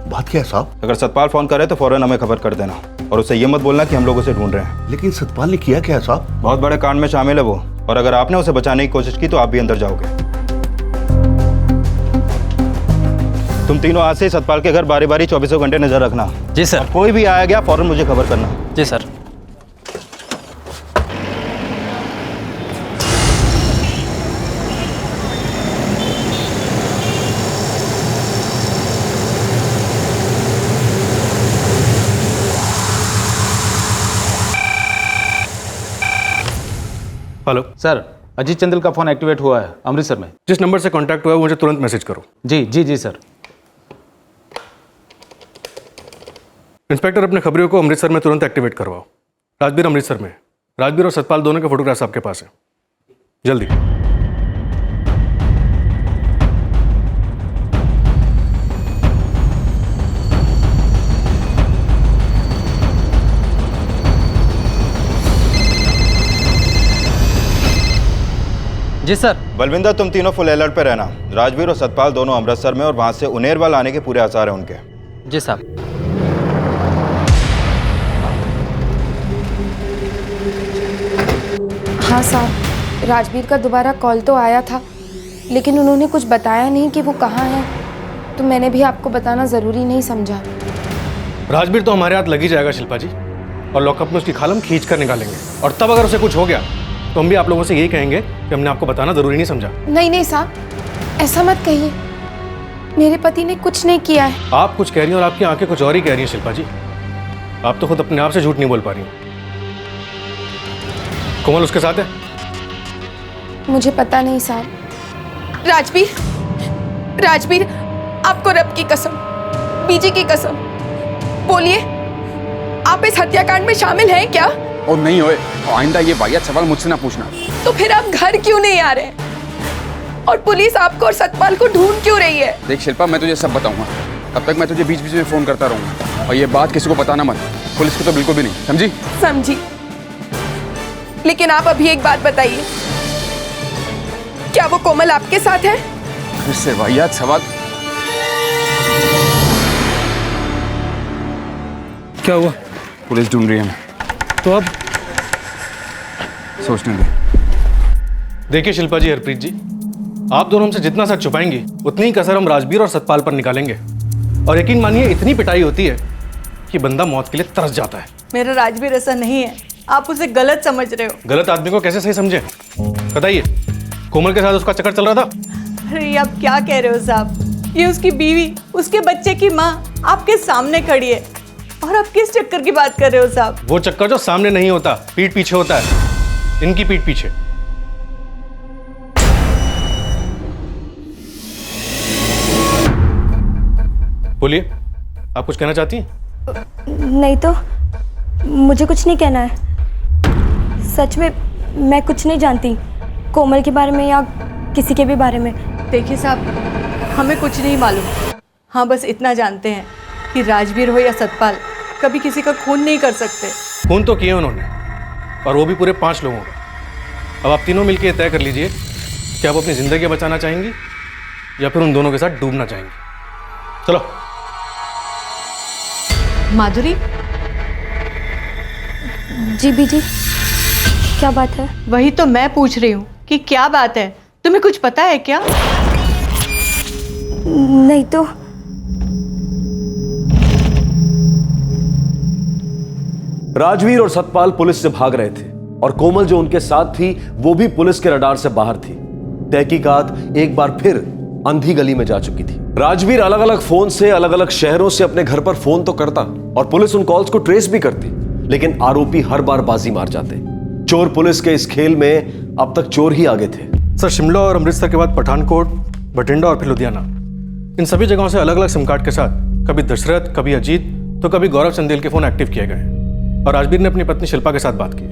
बात क्या है साहब? अगर सतपाल फोन करे तो फौरन हमें खबर कर देना और उसे ये मत बोलना कि हम लोग उसे ढूंढ रहे हैं। लेकिन सतपाल ने किया क्या है साहब? बहुत बड़े कांड में शामिल है वो, और अगर आपने उसे बचाने की कोशिश की तो आप भी अंदर जाओगे। तुम तीनों आज से ही सतपाल के घर बारी बारी 24 घंटे नजर रखना। जी सर। कोई भी आया गया फौरन मुझे खबर करना। जी sir. Hello sir, Ajit Chandel का फोन एक्टिवेट हुआ है अमृतसर में। जिस नंबर से कांटेक्ट हुआ है मुझे तुरंत मैसेज करो। जी जी जी सर। इंस्पेक्टर, अपने खबरियों को अमृतसर में तुरंत एक्टिवेट करवाओ। राजबीर अमृतसर में है। राजबीर और सतपाल दोनों के फोटोग्राफ्स आपके पास हैं। जल्दी। जी सर। बलविंदर, तुम तीनों फुल अलर्ट पे रहना। राजवीर और सतपाल दोनों अमृतसर में और वहां से उनेरवाल आने के पूरे आसार हैं उनके। जी साहब। हाँ साहब, राजबीर का दोबारा कॉल तो आया था, लेकिन उन्होंने कुछ बताया नहीं कि वो कहाँ है, तो मैंने भी आपको बताना ज़रूरी नहीं समझा। राजवीर तो हमारे हाथ लग ही जाएगा शिल्पा जी, और लॉकअप में उसकी खाल हम खींच कर निकालेंगे। और तब अगर उसे कुछ हो गया तो हम भी आप लोगों से यही कहेंगे कि हमने आपको बताना जरूरी नहीं समझा। नहीं नहीं साहब, ऐसा मत कहिए, मेरे पति ने कुछ नहीं किया है। आप कुछ कह रही हैं और आपकी आंखें कुछ और ही कह रही हैं शिल्पा जी। आप तो खुद अपने आप से झूठ नहीं बोल पा रही हैं। कोमल उसके साथ है? मुझे पता नहीं साहब। राजवीर, आपको रब की कसम, बीजी की कसम, बोलिए आप इस हत्याकांड में शामिल हैं क्या? और नहीं होए, आइंदा ये वाहियात सवाल मुझसे ना पूछना। तो फिर आप घर क्यों नहीं आ रहे? और पुलिस आपको और सतपाल को ढूंढ क्यों रही है? देख शिल्पा, मैं तुझे सब बताऊंगा, तब तक मैं तुझे बीच बीच में फोन करता रहूंगा, और ये बात किसी को बताना मत, पुलिस को तो बिल्कुल भी नहीं, समझी? समझी। लेकिन आप अभी एक बात बताइए, क्या वो कोमल आपके साथ है? फिर से वाहियात सवाल। क्या हुआ? पुलिस ढूंढ रही है। तो अब सोचने दे। देखिए शिल्पा जी, हरप्रीत जी, आप दोनों हमसे जितना सच छुपाएंगी उतनी ही कसर हम राजवीर और सतपाल पर निकालेंगे। और यकीन मानिए, इतनी पिटाई होती है कि बंदा मौत के लिए तरस जाता है। मेरा राजवीर ऐसा नहीं है, आप उसे गलत समझ रहे हो। गलत आदमी को कैसे सही समझे? बताइए, कोमल के साथ उसका चक्कर चल रहा था? अरे आप क्या कह रहे हो साहब? ये उसकी बीवी, उसके बच्चे की माँ आपके सामने खड़ी है, और आप किस चक्कर की बात कर रहे हो साहब? वो चक्कर जो सामने नहीं होता, पीठ पीछे होता है, इनकी पीठ पीछे। बोलिए, आप कुछ कहना चाहती हैं? नहीं तो मुझे कुछ नहीं कहना है। सच में मैं कुछ नहीं जानती कोमल के बारे में या किसी के भी बारे में। देखिए साहब, हमें कुछ नहीं मालूम। हाँ, बस इतना जानते हैं कि राजवीर हो या सतपाल, कभी किसी का खून नहीं कर सकते। खून तो किए उन्होंने, और वो भी पूरे 5 लोगों का। अब आप तीनों मिलकर तय कर लीजिए कि आप अपनी जिंदगी बचाना चाहेंगी या फिर उन दोनों के साथ डूबना चाहेंगी। चलो। माधुरी। जी बीजी, क्या बात है? वही तो मैं पूछ रही हूँ कि क्या बात है, तुम्हें कुछ पता है क्या? नहीं तो। राजवीर और सतपाल पुलिस से भाग रहे थे, और कोमल जो उनके साथ थी वो भी पुलिस के रडार से बाहर थी। तहकीकात एक बार फिर अंधी गली में जा चुकी थी। राजवीर अलग अलग फोन से अलग अलग शहरों से अपने घर पर फोन तो करता, और पुलिस उन कॉल्स को ट्रेस भी करती, लेकिन आरोपी हर बार बाजी मार जाते। चोर पुलिस के इस खेल में अब तक चोर ही आगे थे। सर, शिमला और अमृतसर के बाद पठानकोट, बठिंडा और फिर लुधियाना, इन सभी जगहों से अलग अलग सिम कार्ड के साथ कभी दशरथ, कभी अजीत, तो कभी गौरव चंदेल के फोन एक्टिव किए गए, और राजवीर ने अपनी पत्नी शिल्पा के साथ बात की।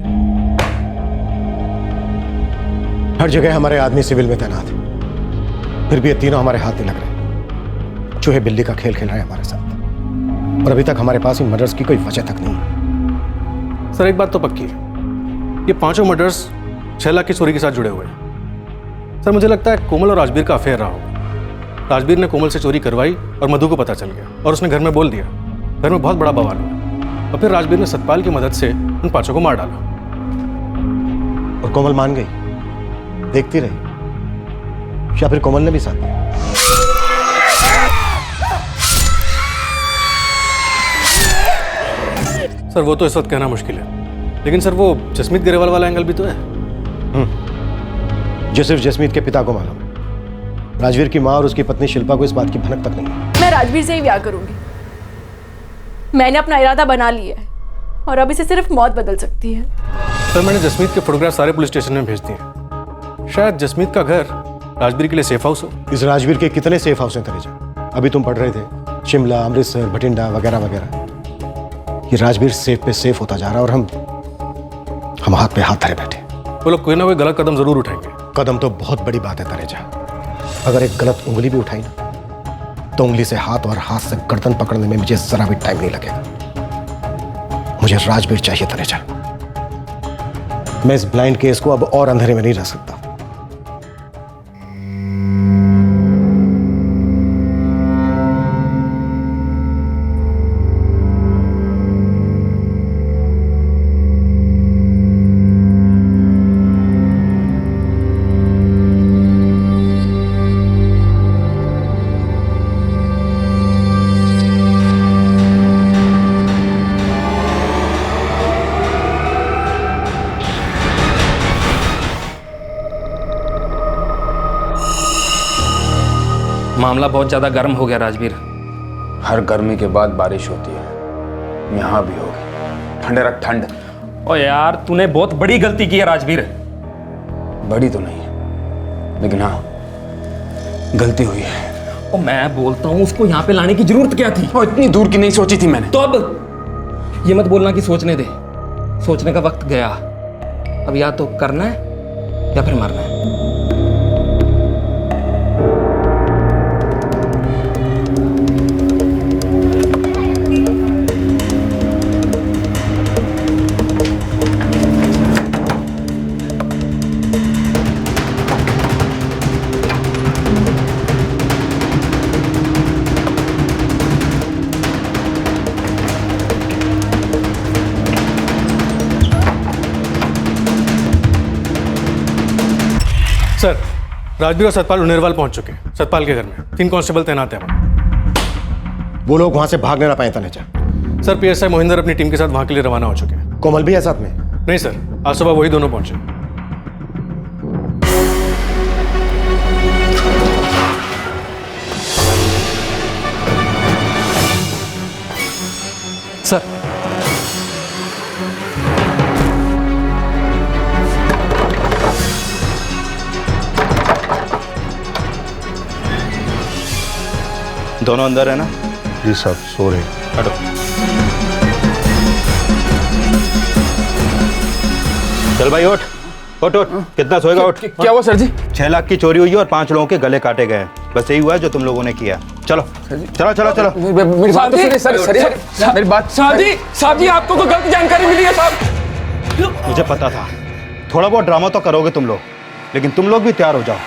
हर जगह हमारे आदमी सिविल में तैनात है, फिर भी ये तीनों हमारे हाथ नहीं लग रहे। चूहे बिल्ली का खेल खेल रहे हैं हमारे साथ, और अभी तक हमारे पास इन मर्डर्स की कोई वजह तक नहीं है। सर, एक बात तो पक्की है, ये 5 मर्डर्स 6 लाख की चोरी के साथ जुड़े हुए हैं। सर, मुझे लगता है कोमल और राजवीर का अफेयर रहा होगा। राजवीर ने कोमल से चोरी करवाई और मधु को पता चल गया, और उसने घर में बोल दिया। घर में बहुत बड़ा बवाल हुआ, और फिर राजवीर ने सतपाल की मदद से उन 5 को मार डाला। और कोमल मान गई, देखती रही, या फिर कोमल ने भी साथ दिया? सर, वो तो इस वक्त कहना मुश्किल है, लेकिन सर वो जसमीत गरेवाल वाला एंगल भी तो है। जो सिर्फ जसमीत के पिता को मालूम है। राजवीर की माँ और उसकी पत्नी शिल्पा को इस बात की भनक तक नहीं है। मैं राजवीर से ही ब्याह करूंगी। मैंने अपना इरादा बना लिया है, और अब इसे सिर्फ मौत बदल सकती है। सर, मैंने जसमीत के फोटोग्राफ सारे पुलिस स्टेशन में भेज दिए। शायद जसमीत का घर राजवीर के लिए सेफ हाउस हो। इस राजवीर के कितने सेफ हाउस हैं तरेजा? अभी तुम पढ़ रहे थे, शिमला, अमृतसर, बठिंडा वगैरह वगैरह। ये राजवीर सेफ पे सेफ होता जा रहा है, और हम हाथ पे हाथ धरे बैठे। वो लोग कोई ना कोई गलत कदम जरूर उठाएंगे। कदम तो बहुत बड़ी बात है तरेजा। अगर एक गलत उंगली भी उठाई ना, तो उंगली से हाथ और हाथ से गर्दन पकड़ने में मुझे जरा भी टाइम नहीं लगेगा। मुझे राजवीर चाहिए तरेजा। मैं इस ब्लाइंड केस को अब और अंधेरे में नहीं रह सकता। मामला बहुत ज़्यादा गर्म हो गया राजवीर। हर गर्मी के बाद बारिश होती है, यहाँ भी होगी। ठंड रख ठंड। ओ यार तूने बहुत बड़ी गलती की है राजवीर। बड़ी तो नहीं है, लेकिन हाँ गलती हुई है। ओ मैं बोलता हूँ उसको यहाँ पे लाने की जरूरत क्या थी? और इतनी दूर की नहीं सोची थी मैंने। तो अब ये मत बोलना कि सोचने दे, सोचने का वक्त गया। अब या तो करना है या फिर मरना है। सर, राजवीर और सतपाल उनेरवाल पहुंच चुके हैं। सतपाल के घर में 3 कांस्टेबल तैनात हैं वहाँ। वो लोग वहां से भागने ना पाए तनेजा। सर, पीएसआई मोहिंदर अपनी टीम के साथ वहां के लिए रवाना हो चुके हैं। कोमल भी है साथ में? नहीं सर, आज सुबह वही दोनों पहुंचे। सर दोनों अंदर है ना? जी साहब, सो रहे। हटो। चल भाई उठ उठ उठ। कितना सोएगा? उठ। क्या हुआ सर जी? 6 लाख की चोरी हुई है और 5 लोगों के गले काटे गए हैं। बस यही हुआ है जो तुम लोगों ने किया। चलो चलो चलो चलो। मेरी बात तो सुनिए सर, मेरी बात। साहब जी आपको कोई गलत जानकारी मिली है साहब। मुझे पता था थोड़ा बहुत ड्रामा तो करोगे तुम लोग, लेकिन तुम लोग भी तैयार हो जाओ,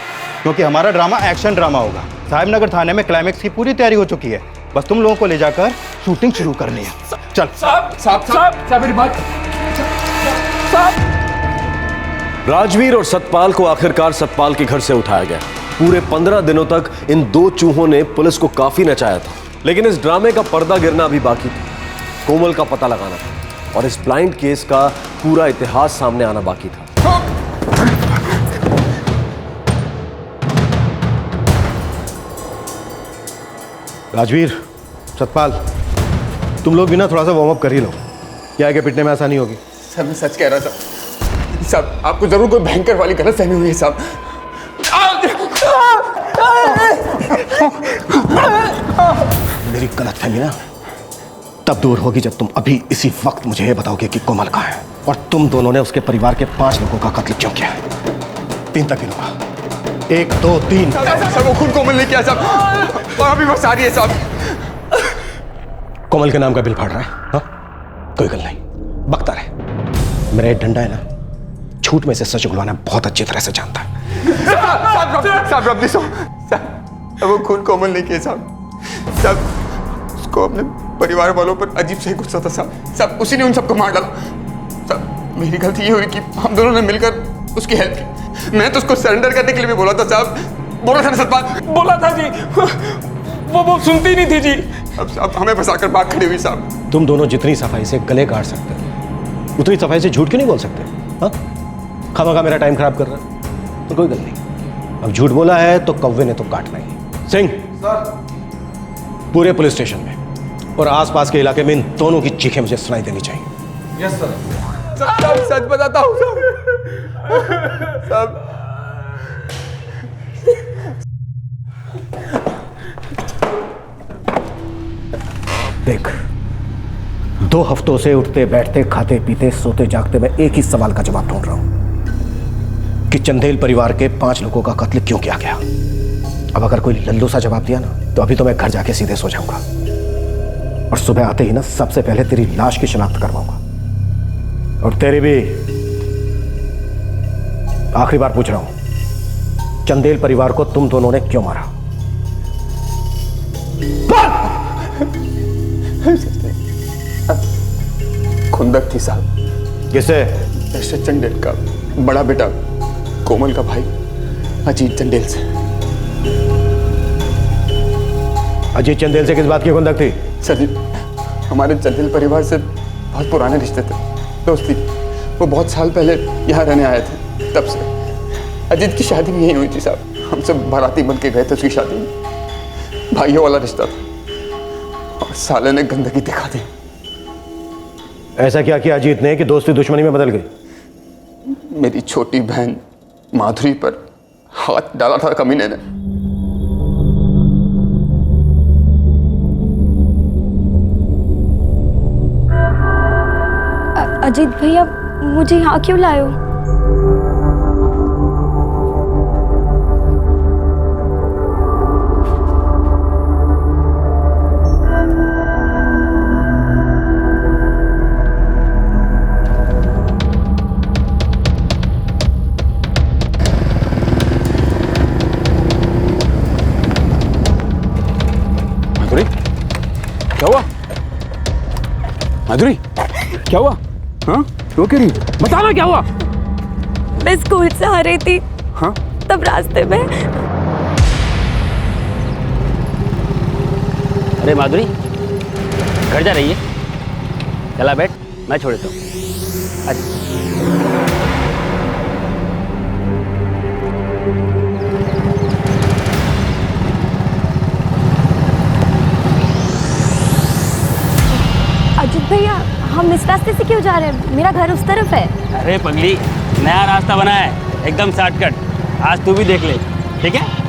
क्योंकि हमारा ड्रामा एक्शन ड्रामा होगा। साहिबनगर थाने में क्लाइमेक्स की पूरी तैयारी हो चुकी है, बस तुम लोगों को ले जाकर शूटिंग शुरू करनी है। चल। साहब मेरी बात। राजवीर और सतपाल को आखिरकार सतपाल के घर से उठाया गया। पूरे 15 दिनों तक इन 2 चूहों ने पुलिस को काफी नचाया था, लेकिन इस ड्रामे का पर्दा गिरना अभी बाकी था। कोमल का पता लगाना था और इस ब्लाइंड केस का पूरा इतिहास सामने आना बाकी था। राजवीर, सतपाल, तुम लोग भी ना थोड़ा सा वार्म अप कर ही लो। क्या है कि पिटने में आसानी होगी। सर मैं सच कह रहा था साहब, आपको जरूर कोई भयंकर वाली गलत फहमी हुई है साहब। मेरी गलत फहमी ना तब दूर होगी जब तुम अभी इसी वक्त मुझे ये बताओगे कि कोमल कहाँ है और तुम दोनों ने उसके परिवार के 5 लोगों का कत्ल क्यों किया है। 3 तक गिनूंगा। 1 2 3। सर वो खुद कोमल ने किया साहब, और अभी बस आ रही है साहब। कोमल के नाम का बिल फाड़ रहा है? हाँ, कोई गल नहीं, बकता रहे। मेरा एक डंडा है ना, झूठ में से सच उगलवाना बहुत अच्छी तरह से जानता है। साहब रब साहब, वो खून कोमल ने किया साहब। उसको अपने परिवार वालों पर अजीब से गुस्सा था साहब, उसी ने उन सबको मार डाला साहब। मेरी गलती ये हुई कि हम दोनों ने मिलकर उसकी हेल्प की। मैं तो उसको सरेंडर करने के लिए भी बोला था साहब, बोला था ना सतपाल? बोला था जी, वो सुनती नहीं थी जी। अब साहब हमें फंसाकर बात खड़ी हुई साहब। तुम दोनों जितनी सफाई से गले काट सकते हो उतनी सफाई से झूठ क्यों नहीं बोल सकते? हाँ, खामखा मेरा टाइम खराब कर रहा है तो कोई गल नहीं। अब झूठ बोला है तो कौवे ने तो काटना ही। सिंह, पूरे पुलिस स्टेशन में और आसपास के इलाके में इन दोनों की चीखें मुझे सुनाई देनी चाहिए। Yes sir. साहब सच बताता हूँ साहब। देख, 2 हफ्तों से उठते बैठते खाते पीते सोते जागते मैं एक ही सवाल का जवाब ढूंढ रहा हूं कि चंदेल परिवार के 5 लोगों का कत्ल क्यों किया गया। अब अगर कोई लल्लू सा जवाब दिया ना तो अभी तो मैं घर जाके सीधे सो जाऊंगा और सुबह आते ही ना सबसे पहले तेरी लाश की शिनाख्त करवाऊंगा। और तेरी भी आखिरी बार पूछ रहा हूं, चंदेल परिवार को तुम दोनों ने क्यों मारा? खुंदक थी साहब। किसे? दशरथ चंदेल का बड़ा बेटा कोमल का भाई अजीत चंदेल से। अजीत चंदेल से किस बात की खुंदक थी? सर जी, हमारे चंदेल परिवार से बहुत पुराने रिश्ते थे, दोस्ती। वो बहुत साल पहले यहाँ रहने आए थे, तब से अजीत की शादी भी यहीं हुई थी साहब। हम सब बाराती बन के गए थे उसकी शादी में। भाइयों वाला रिश्ता था और साले ने गंदगी दिखा दी। ऐसा क्या किया अजीत ने कि दोस्ती दुश्मनी में बदल गई? मेरी छोटी बहन माधुरी पर हाथ डाला था कमीने ने। अजीत भैया, मुझे यहाँ क्यों लाए हो? माधुरी, क्या हुआ? माधुरी, क्या हुआ? हाँ, क्यों कह रही? बताना क्या हुआ? मैं स्कूल से आ रही थी। हाँ? तब रास्ते में। अरे माधुरी, घर जा रही है? चला बैठ, मैं छोड़ देता हूँ। अजीत भैया, हम इस रास्ते से क्यों जा रहे हैं? मेरा घर उस तरफ है। अरे पगली, नया रास्ता बना है, एकदम शॉर्टकट। आज तू भी देख ले, ठीक है?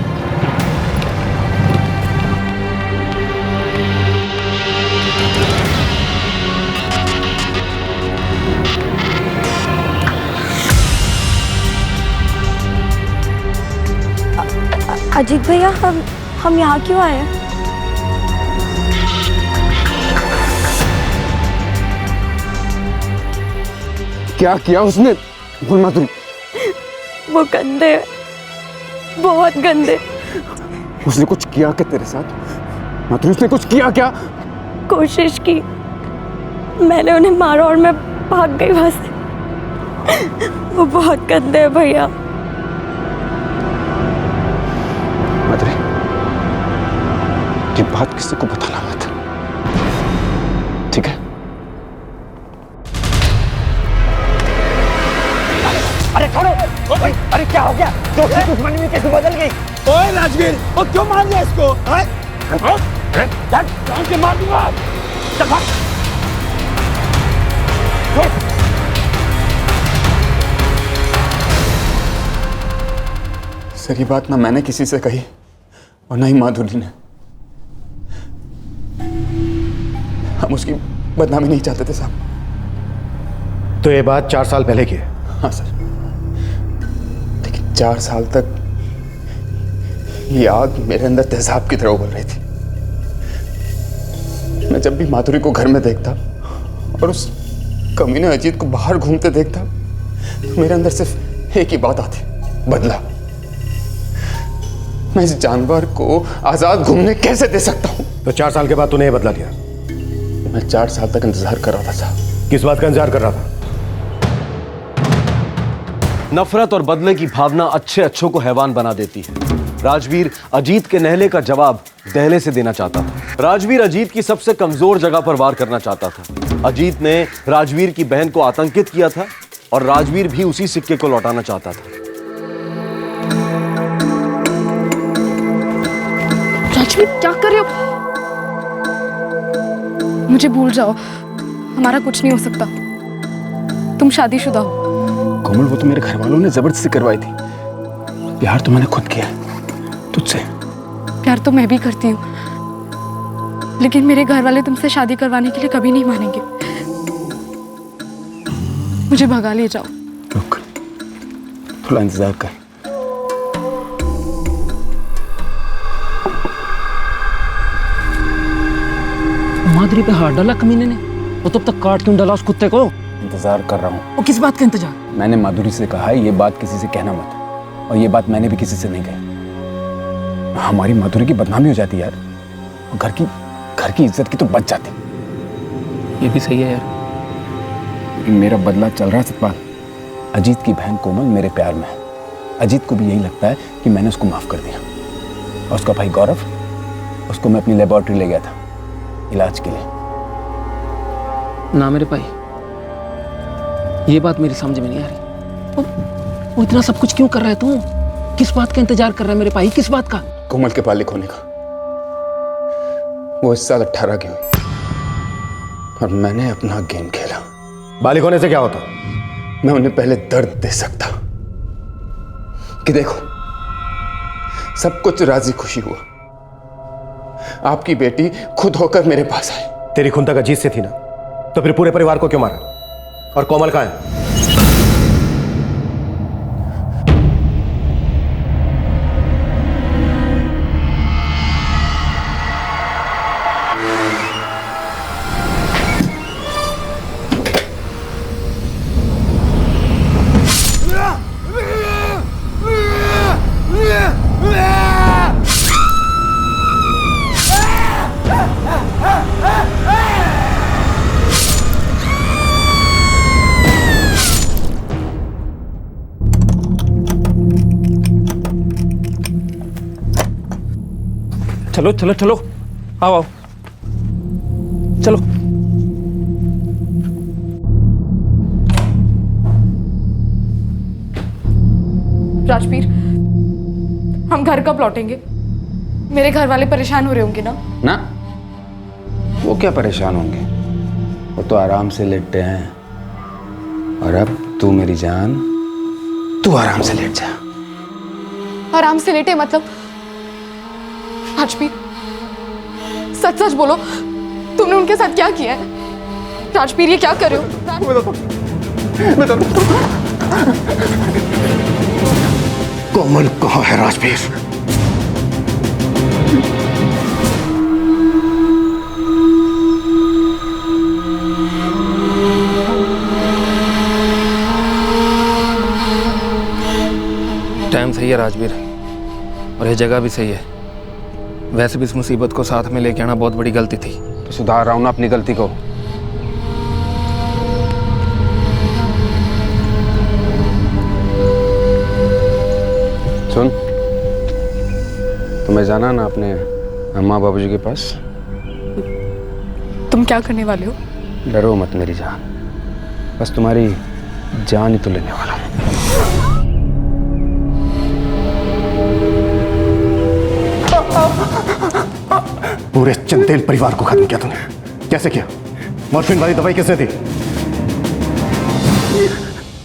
अजीत भैया, हम यहाँ क्यों आए हैं? क्या किया उसने? बोल माधुरी। वो गंदे, बहुत गंदे। उसने कुछ किया क्या तेरे साथ? माधुरी, उसने कुछ किया क्या? कोशिश की, मैंने उन्हें मारा और मैं भाग गई वहां से। वो बहुत गंदे हैं भैया। माधुरी, ये बात किसी को बताना मत, ठीक है? अरे छोड़ो! अरे क्या हो गया? दोस्ती दुश्मनी में कैसे बदल गई? ओए राजवीर, वो क्यों मार दिया इसको? जान के मार दूंगा। चल भाग। सर, ये बात ना मैंने किसी से कही और ना ही माधुरी ने। हम उसकी बदनामी नहीं चाहते थे साहब। तो ये बात 4 साल पहले की है? हाँ सर, लेकिन 4 साल तक ये आग मेरे अंदर तेजाब की तरह उबल रही थी। मैं जब भी माधुरी को घर में देखता और उस कमीने अजीत को बाहर घूमते देखता तो मेरे अंदर सिर्फ एक ही बात आती, बदला। मैं इस जानवर को आजाद घूमने कैसे दे सकता हूँ? तो 4 साल के बाद तूने ये बदला लिया? मैं 4 साल तक इंतजार कर रहा था साहब। किस बात का इंतजार कर रहा था? नफरत और बदले की भावना अच्छों को हैवान बना देती है। राजवीर अजीत के नहले का जवाब दहले से देना चाहता था। राजवीर अजीत की सबसे कमजोर जगह पर वार करना चाहता था। अजीत ने राजवीर की बहन को आतंकित किया था और राजवीर भी उसी सिक्के को लौटाना चाहता था। राजवीर, क्या कर रहे हो? मुझे भूल जाओ, हमारा कुछ नहीं हो सकता। तुम शादीशुदा हो। कोमल, वो तो मेरे घर वालों ने जबरदस्ती करवाई थी। प्यार तो मैंने खुद किया तुझसे। प्यार तो मैं भी करती हूँ, लेकिन मेरे घर वाले तुमसे शादी करवाने के लिए कभी नहीं मानेंगे। मुझे भगा ले जाओ। रुक, थोड़ा इंतजार कर। माधुरी पे हाथ डाला कमीने ने, वो तब तक काट क्यों डाला उस कुत्ते को? इंतजार कर रहा हूँ। वो किस बात का इंतजार? मैंने माधुरी से कहा है ये बात किसी से कहना मत, और ये बात मैंने भी किसी से नहीं कही। हमारी माधुरी की बदनामी हो जाती यार, घर की इज्जत की तो बच जाती। ये भी सही है यार। मेरा बदला चल रहा है सतपाल। अजीत की बहन कोमल मेरे प्यार में है। अजीत को भी यही लगता है कि मैंने उसको माफ कर दिया। और उसका भाई गौरव, उसको मैं अपनी लेबोरेटरी ले गया था इलाज के लिए। ना मेरे भाई, ये बात मेरी समझ में नहीं आ रही। वो इतना सब कुछ क्यों कर रहा है तू? किस बात का इंतजार कर रहा है मेरे भाई? किस बात का? कोमल के बालिक होने का। वो इस साल 18 की हुई और मैंने अपना गेम खेला। बालिग होने से क्या होता? मैं उन्हें पहले दर्द दे सकता कि देखो सब कुछ राजी खुशी हुआ, आपकी बेटी खुद होकर मेरे पास आई। तेरी खून तक अजीत से थी ना, तो फिर पूरे परिवार को क्यों मारा? और कोमल कहाँ है? चलो चलो चलो, आओ आओ, चलो। राजवीर, हम घर कब लौटेंगे? मेरे घर वाले परेशान हो रहे होंगे ना? ना, वो क्या परेशान होंगे, वो तो आराम से लेटे हैं। और अब तू मेरी जान, तू आराम से लेट जा। आराम से लेटे मतलब? राजवीर, सच सच बोलो, तुमने उनके साथ क्या किया है? राजवीर, ये क्या कर रहे हो? कोमल कहाँ है राजवीर? टाइम सही है राजवीर, और ये जगह भी सही है। वैसे भी इस मुसीबत को साथ में लेके आना बहुत बड़ी गलती थी। तो सुधार रहा हूं ना अपनी गलती को। सुन, तुम्हें जाना ना अपने अम्मा बाबूजी के पास? तुम क्या करने वाले हो? डरो मत मेरी जान, बस तुम्हारी जान ही तो लेने वाला हूं। पूरे चंदेल परिवार को खत्म किया तूने। कैसे किया? मॉर्फिन वाली दवाई किसने दी?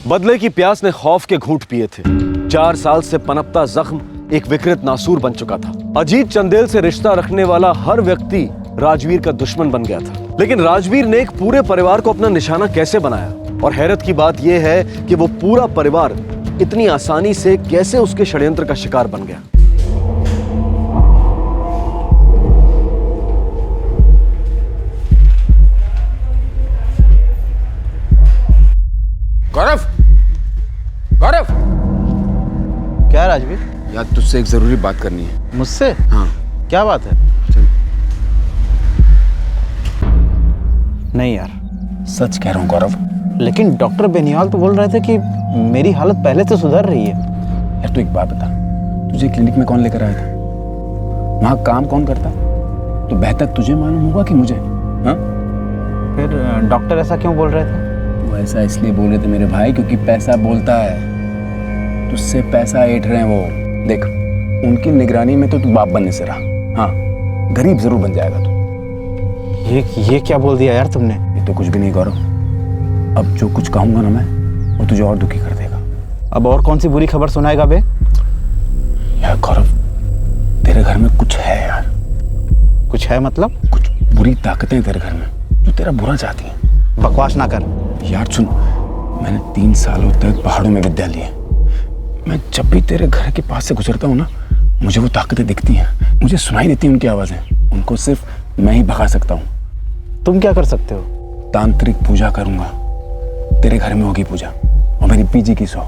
बदले की प्यास ने खौफ के घूंट पिए थे। 4 साल से पनपता जख्म एक विकृत नासूर बन चुका था। अजीत चंदेल से रिश्ता रखने वाला हर व्यक्ति राजवीर का दुश्मन बन गया था। लेकिन राजवीर ने एक पूरे परिवार को अपना निशाना कैसे बनाया? और हैरत की बात यह है कि वो पूरा परिवार इतनी आसानी से कैसे उसके षड्यंत्र का शिकार बन गया। गौरव, गौरव, क्या राजवीर? यार तुझसे एक जरूरी बात करनी है। मुझसे? हाँ। क्या बात है? नहीं यार, सच कह रहा हूँ गौरव। लेकिन डॉक्टर बेनियाल तो बोल रहे थे कि मेरी हालत पहले से सुधर रही है। यार तू एक बात बता, तुझे क्लिनिक में कौन लेकर आया था? वहाँ काम कौन करता? तो बेहतर तुझे मालूम होगा कि मुझे। हाँ? फिर डॉक्टर ऐसा क्यों बोल रहे थे? वो ऐसा इसलिए बोल रहे थे मेरे भाई क्योंकि पैसा बोलता है। तुझसे पैसा ऐंठ रहे हैं वो। देख, उनकी निगरानी में तो तू बाप बनने से रहा। हाँ, गरीब जरूर बन जाएगा तू। ये क्या बोल दिया यार तुमने? ये तो कुछ भी नहीं गौरव। अब जो कुछ कहूंगा ना मैं, वो तुझे और दुखी कर देगा। अब और कौन सी बुरी खबर सुनाएगा बे? यार गौरव, तेरे घर में कुछ है यार। कुछ है मतलब? कुछ बुरी ताकतें तेरे घर में जो तेरा बुरा चाहती हैं। बकवास ना कर यार। सुन, मैंने 3 सालों तक पहाड़ों में विद्या ली है। मैं जब भी तेरे घर के पास से गुजरता हूँ ना, मुझे वो ताकतें दिखती हैं, मुझे सुनाई देती हैं उनकी आवाज़ें। उनको सिर्फ मैं ही भगा सकता हूँ। तुम क्या कर सकते हो? तांत्रिक पूजा करूँगा। तेरे घर में होगी पूजा, और मेरी पीजी की 100।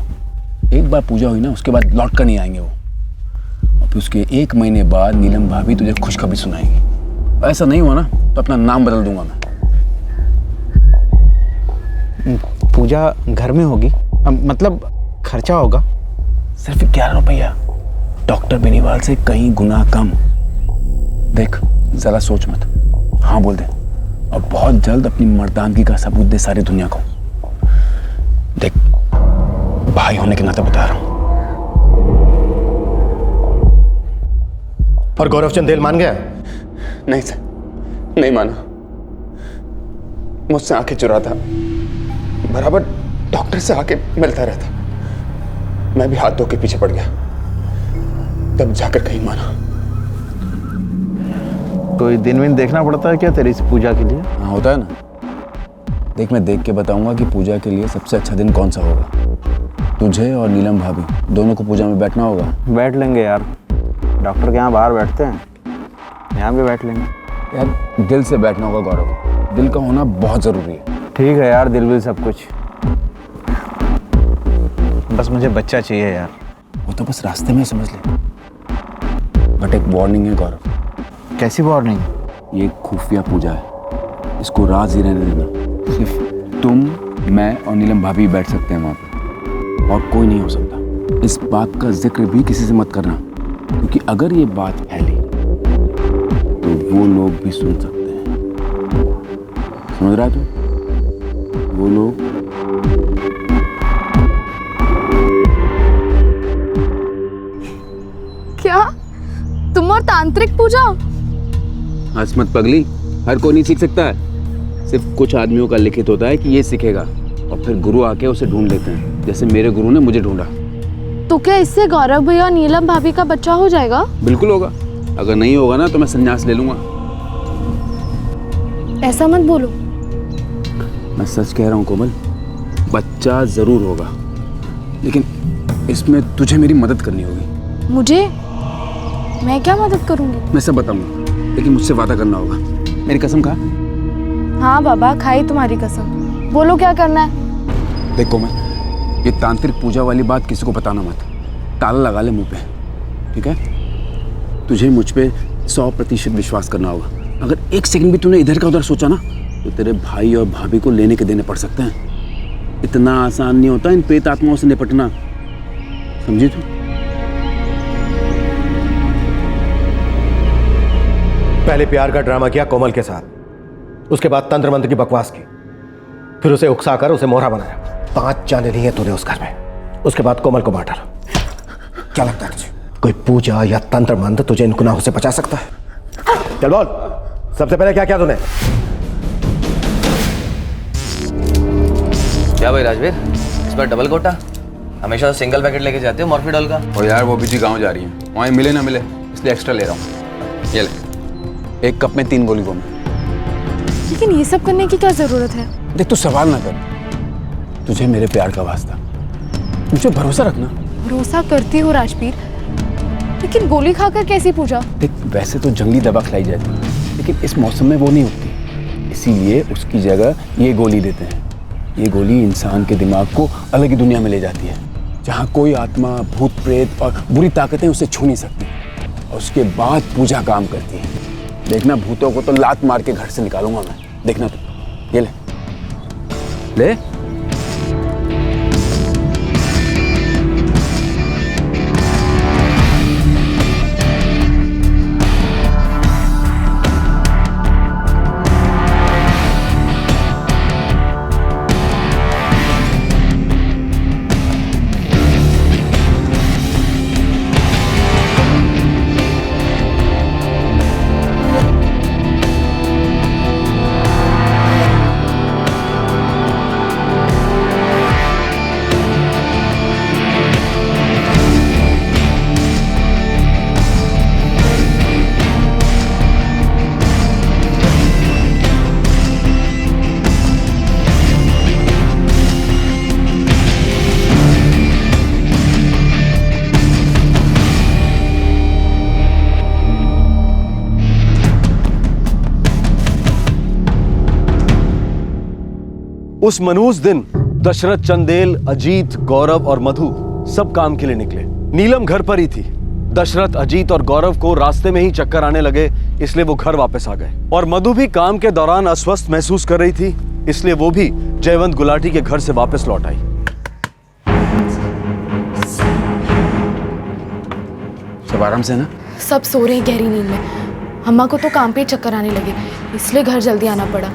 एक बार पूजा हुई ना, उसके बाद लौट कर नहीं आएंगे वो। और फिर उसके 1 महीने बाद नीलम भाभी तुझे खुशखबरी सुनाएंगी। ऐसा नहीं हुआ ना तो अपना नाम बदल दूंगा मैं। पूजा घर में होगी? मतलब खर्चा होगा? सिर्फ 11 रुपया। डॉक्टर बेनीवाल से कहीं गुना कम। देख, जरा सोच मत, हाँ बोल दे, और बहुत जल्द अपनी मर्दानगी का सबूत दे सारी दुनिया को। देख, भाई होने के नाते बता रहा हूं। और गौरव चंदेल मान गया? नहीं सर, नहीं माना, मुझसे आंखें चुराता, बराबर डॉक्टर से आके मिलता रहता। मैं भी हाथ धो के पीछे पड़ गया, तब जाकर कहीं माना। कोई दिन विन देखना पड़ता है क्या तेरी इस पूजा के लिए? हाँ होता है ना। देख मैं देख के बताऊंगा कि पूजा के लिए सबसे अच्छा दिन कौन सा होगा। तुझे और नीलम भाभी दोनों को पूजा में बैठना होगा। बैठ लेंगे यार, डॉक्टर के यहाँ बाहर बैठते हैं, यहाँ भी बैठ लेंगे। यार दिल से बैठना होगा गौरव, दिल का होना बहुत ज़रूरी है। ठीक है यार, दिल विल सब कुछ, बस मुझे बच्चा चाहिए यार। वो तो बस रास्ते में समझ ले। बट एक वार्निंग है गौरव। कैसी वार्निंग? ये एक खुफिया पूजा है, इसको राज ही रहने देना। सिर्फ तुम, मैं और नीलम भाभी बैठ सकते हैं वहाँ पे, और कोई नहीं हो सकता। इस बात का जिक्र भी किसी से मत करना, क्योंकि अगर ये बात फैली तो वो लोग भी सुन सकते हैं। समझ रहा है तू? वो लोग क्या? तुम और तांत्रिक पूजा? हंस मत पगली, हर कोई नहीं सीख सकता है। सिर्फ कुछ आदमियों का लिखित होता है कि ये सीखेगा, और फिर गुरु आके उसे ढूंढ लेते हैं, जैसे मेरे गुरु ने मुझे ढूंढा। तो क्या इससे गौरव भैया और नीलम भाभी का बच्चा हो जाएगा? बिल्कुल होगा, अगर नहीं होगा ना तो मैं संन्यास ले लूंगा। ऐसा मत बोलो। मैं सच कह रहा हूँ कोमल, बच्चा जरूर होगा, लेकिन इसमें तुझे मेरी मदद करनी होगी। मुझे? मैं क्या मदद करूंगी? मैं सब बताऊंगा, लेकिन मुझसे वादा करना होगा। मेरी कसम खा। हाँ बाबा, खाई तुम्हारी कसम। बोलो क्या करना है। देख कोमल, ये तांत्रिक पूजा वाली बात किसी को बताना मत, ताला लगा ले मुंह पे, ठीक है? तुझे मुझ पे 100% विश्वास करना होगा। अगर एक सेकंड भी तूने इधर का उधर सोचा ना, तो तेरे भाई और भाभी को लेने के देने पड़ सकते हैं। इतना आसान नहीं होता इन प्रेत आत्माओं से निपटना, समझी तू? पहले प्यार का ड्रामा किया कोमल के साथ, उसके बाद तंत्र मंत्र की बकवास की, फिर उसे उकसाकर उसे मोहरा बनाया। 5 जाने लिए तूने उस घर में, उसके बाद कोमल को बांट डाला। क्या लगता है तुझे कोई पूजा या तंत्र मंत्र तुझे इन गुनाहों से बचा सकता है? चल बोल, सबसे पहले क्या किया तूने? क्या भाई राजवीर, इस बार डबल कोटा? हमेशा सिंगल पैकेट लेके जाते हो मॉर्फिडॉल का। और यार वो बीजी गाँव जा रही है, वहाँ मिले ना मिले इसलिए एक्स्ट्रा ले रहा हूँ। ये ले, 1 कप में 3 गोली घूम। लेकिन ये सब करने की क्या जरूरत है? देख तू सवाल ना कर, तुझे मेरे प्यार का वास्ता, मुझे भरोसा रखना। भरोसा करती हो राजवीर, लेकिन गोली खाकर कैसी पूजा? देख वैसे तो जंगली दवा खिलाई जाती है, लेकिन इस मौसम में वो नहीं उगती, इसीलिए उसकी जगह ये गोली देते हैं। ये गोली इंसान के दिमाग को अलग ही दुनिया में ले जाती है, जहाँ कोई आत्मा, भूत प्रेत और बुरी ताकतें उसे छू नहीं सकती, और उसके बाद पूजा काम करती है। देखना, भूतों को तो लात मार के घर से निकालूंगा मैं, देखना तू। ये ले ले। उस मनूस दिन दशरथ, चंदेल, अजीत, गौरव और मधु सब काम के लिए निकले। नीलम घर पर ही थी। दशरथ, अजीत और गौरव को रास्ते में ही चक्कर आने लगे, इसलिए वो घर वापस आ गए। और मधु भी काम के दौरान अस्वस्थ महसूस कर रही थी, इसलिए वो भी जयवंत गुलाटी के घर से वापस लौट आई। सब आराम से ना? सब सो रहे हैं गहरी नींद में। अम्मा को तो काम पे चक्कर आने लगे, इसलिए घर जल्दी आना पड़ा।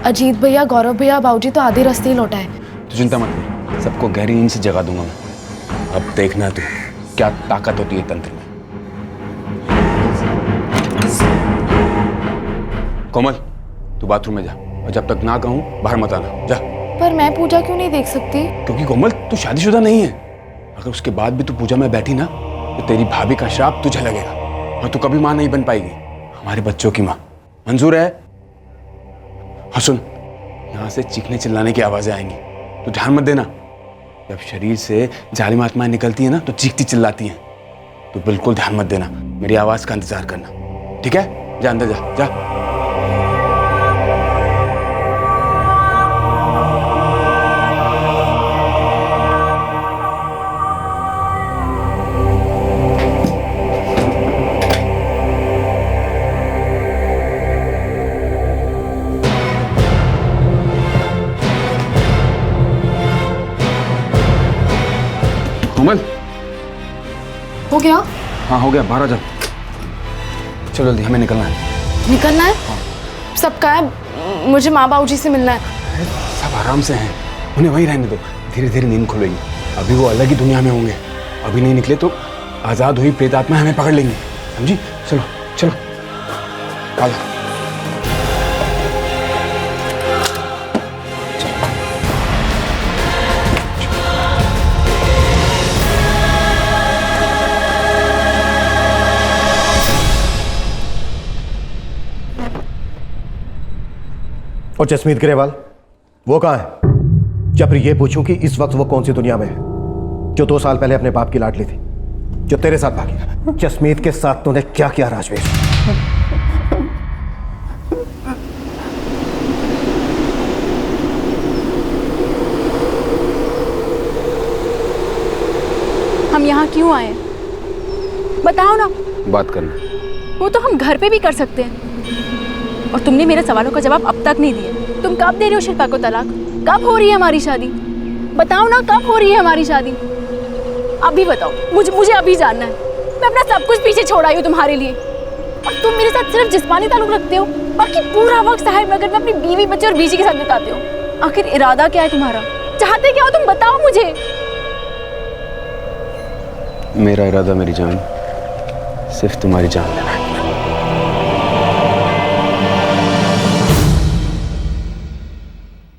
अजीत भैया, गौरव भैया, बाबूजी तो आधे रास्ते ही लौटा है। तो चिंता मत कर, सबको गहरी नींद से जगा दूंगा मैं। अब देखना तू क्या ताकत होती है तंत्र में। कोमल तू बाथरूम में जा और जब तक ना कहूँ बाहर मत आना, जा। पर मैं पूजा क्यों नहीं देख सकती? क्योंकि कोमल तू शादीशुदा नहीं है। अगर उसके बाद भी तू पूजा में बैठी ना तो तेरी भाभी का श्राप तुझे लगेगा और तू कभी माँ नहीं बन पाएगी, हमारे बच्चों की माँ। मंजूर है? हाँ सुन, यहाँ से चीखने चिल्लाने की आवाजें आएंगी, तो ध्यान मत देना। जब शरीर से जालिम आत्माएं निकलती हैं ना तो चीखती चिल्लाती हैं, तो बिल्कुल ध्यान मत देना, मेरी आवाज का इंतजार करना, ठीक है? जा अंदर जा, जा। कोमल हो गया? हाँ हो गया, बाहर आ जा। चलो जल्दी, हमें निकलना है। निकलना है? सब कहाँ है? मुझे माँ बाबू जी से मिलना है। सब आराम से हैं, उन्हें वहीं रहने दो, धीरे धीरे नींद खुलेगी। अभी वो अलग ही दुनिया में होंगे, अभी नहीं निकले तो आजाद हुई प्रेतात्मा हमें पकड़ लेंगी, समझी? चलो चलो आ जाओ। और जसमीत ग्रेवाल वो कहाँ है? या फिर ये पूछूं कि इस वक्त वो कौन सी दुनिया में है, जो 2 साल पहले अपने बाप की लाडली थी, जो तेरे साथ भागी? जसमीत के साथ तूने क्या किया राजवीर? हम यहाँ क्यों आए? बताओ ना। बात करना। वो तो हम घर पे भी कर सकते हैं, और तुमने मेरे सवालों का जवाब अब तक नहीं दिया। तुम कब दे रहे हो शिल्पा को तलाक? कब हो रही है हमारी शादी? बताओ ना, कब हो रही है हमारी शादी? अभी बताओ, मुझे अभी जानना है। मैं अपना सब कुछ पीछे छोड़ आई हूँ तुम्हारे लिए, और तुम मेरे साथ सिर्फ जिस्मानी ताल्लुक रखते हो, बाकी पूरा वक्त साहिब नगर में अपनी बीवी बच्चे और बीजी के साथ बिताते हो। आखिर इरादा क्या है तुम्हारा? चाहते क्या हो तुम? बताओ मुझे। मेरा इरादा मेरी जान, सिर्फ तुम्हारी जान लेना है।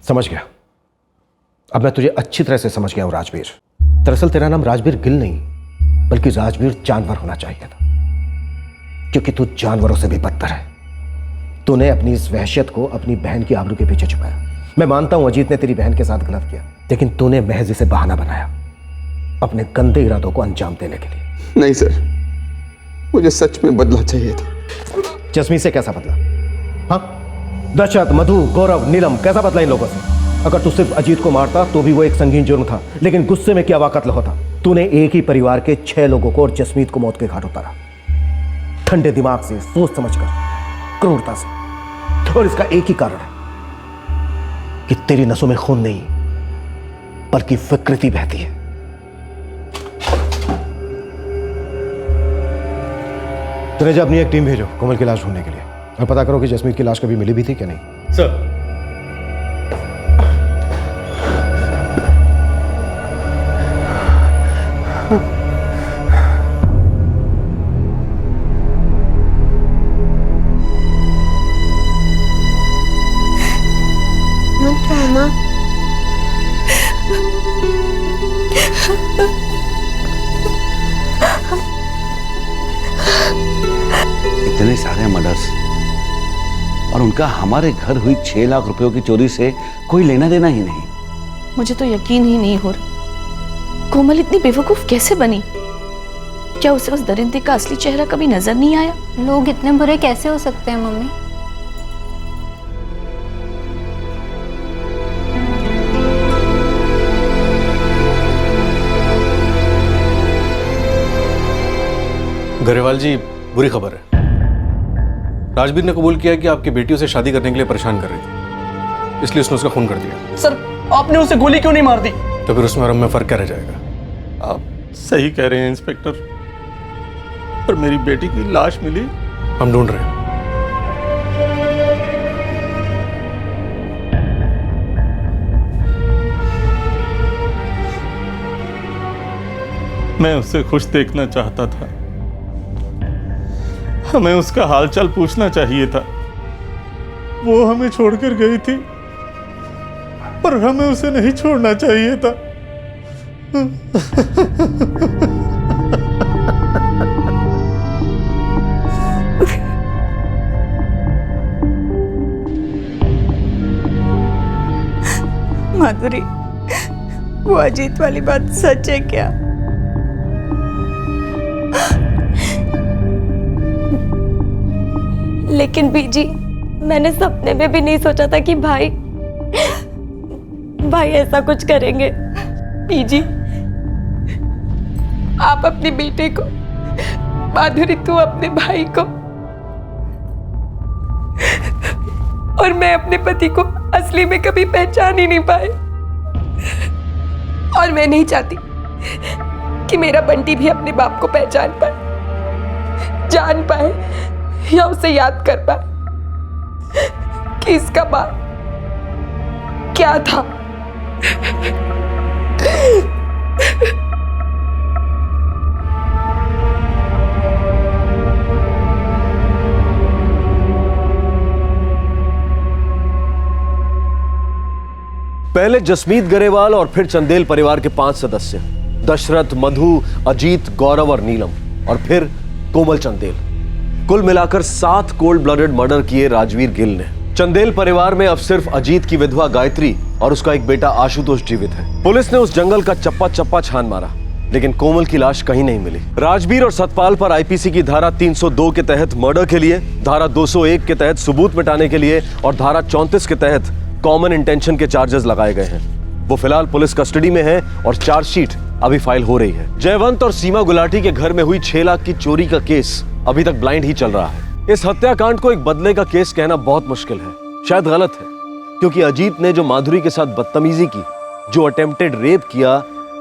समझ गया, अब मैं तुझे अच्छी तरह से समझ गया हूं राजवीर। दरअसल तेरा नाम राजवीर गिल नहीं बल्कि राजवीर जानवर होना चाहिए था, क्योंकि तू जानवरों से भी बदतर है। तूने अपनी इस वहशत को अपनी बहन की आबरू के पीछे छुपाया। मैं मानता हूं अजीत ने तेरी बहन के साथ गलत किया, लेकिन तूने महज इसे बहाना बनाया अपने गंदे इरादों को अंजाम देने के लिए। नहीं सर, मुझे सच में बदला चाहिए था। जसमीत से कैसा बदला? हाँ, दशरथ, मधु, गौरव, नीलम, कैसा बदला इन लोगों से? अगर तू सिर्फ अजीत को मारता तो भी वो एक संगीन जुर्म था, लेकिन गुस्से में क्या वाकत होता? तूने एक ही परिवार के 6 लोगों को और जसमीत को मौत के घाट उतारा, ठंडे दिमाग से, सोच समझकर, क्रूरता से। और इसका एक ही कारण है कि तेरी नसों में खून नहीं बल्कि विकृति बहती है। तूने अपनी एक टीम भेजो कोमल की लाश ढूंढने के लिए, और पता करो कि जसमीत की लाश कभी मिली भी थी क्या नहीं। सर। इतने सारे मर्डर्स और उनका हमारे घर हुई 6 लाख रुपयों की चोरी से कोई लेना देना ही नहीं। मुझे तो यकीन ही नहीं हो रहा, कोमल इतनी बेवकूफ कैसे बनी? क्या उसे उस दरिंदे का असली चेहरा कभी नजर नहीं आया? लोग इतने बुरे कैसे हो सकते हैं मम्मी? गरेवाल जी, बुरी खबर है। राजवीर ने कबूल किया कि आपकी बेटी उसे शादी करने के लिए परेशान कर रही थी, इसलिए उसने उसका खून कर दिया। सर, आपने उसे गोली क्यों नहीं मार दी? तो फिर उसमें और में फर्क क्या रह जाएगा? आप सही कह रहे हैं इंस्पेक्टर, पर मेरी बेटी की लाश मिली। हम ढूंढ रहे हैं। मैं उसे खुश देखना चाहता था, हमें उसका हालचाल पूछना चाहिए था, वो हमें छोड़कर गई थी, पर हमें उसे नहीं छोड़ना चाहिए था। माधुरी, वो अजीत वाली बात सच है क्या? लेकिन बीजी, मैंने सपने में भी नहीं सोचा था कि भाई ऐसा कुछ करेंगे। बीजी, आप अपने बेटे को, माधुरी तू अपने भाई को, और मैं अपने पति को असली में कभी पहचान ही नहीं पाए। और मैं नहीं चाहती कि मेरा बंटी भी अपने बाप को पहचान पाए, जान पाए या उसे याद कर पाए कि इसका बाप क्या था। पहले जसमीत गरेवाल और फिर चंदेल परिवार के 5 सदस्य, दशरथ, मधु, अजीत, गौरव और नीलम, और फिर कोमल चंदेल। कुल मिलाकर 7 कोल्ड ब्लडेड मर्डर किए राजवीर गिल ने। चंदेल परिवार में अब सिर्फ अजीत की विधवा गायत्री और उसका एक बेटा आशुतोष जीवित है। पुलिस ने उस जंगल का चप्पा चप्पा छान मारा, लेकिन कोमल की लाश कहीं नहीं मिली। राजवीर और सतपाल पर आईपीसी की धारा 302 के तहत मर्डर के लिए, धारा 201 के तहत सबूत मिटाने के लिए और धारा 34 के तहत कॉमन इंटेंशन के चार्जेस लगाए गए हैं। वो फिलहाल पुलिस कस्टडी में है और चार्जशीट अभी फाइल हो रही है। जयवंत और सीमा गुलाटी के घर में हुई 6 लाख की चोरी का केस अभी तक ब्लाइंड ही चल रहा है। इस हत्याकांड को एक बदले का केस कहना बहुत मुश्किल है, शायद गलत है, क्योंकि अजीत ने जो माधुरी के साथ बदतमीजी की, जो अटेम्प्टेड रेप किया,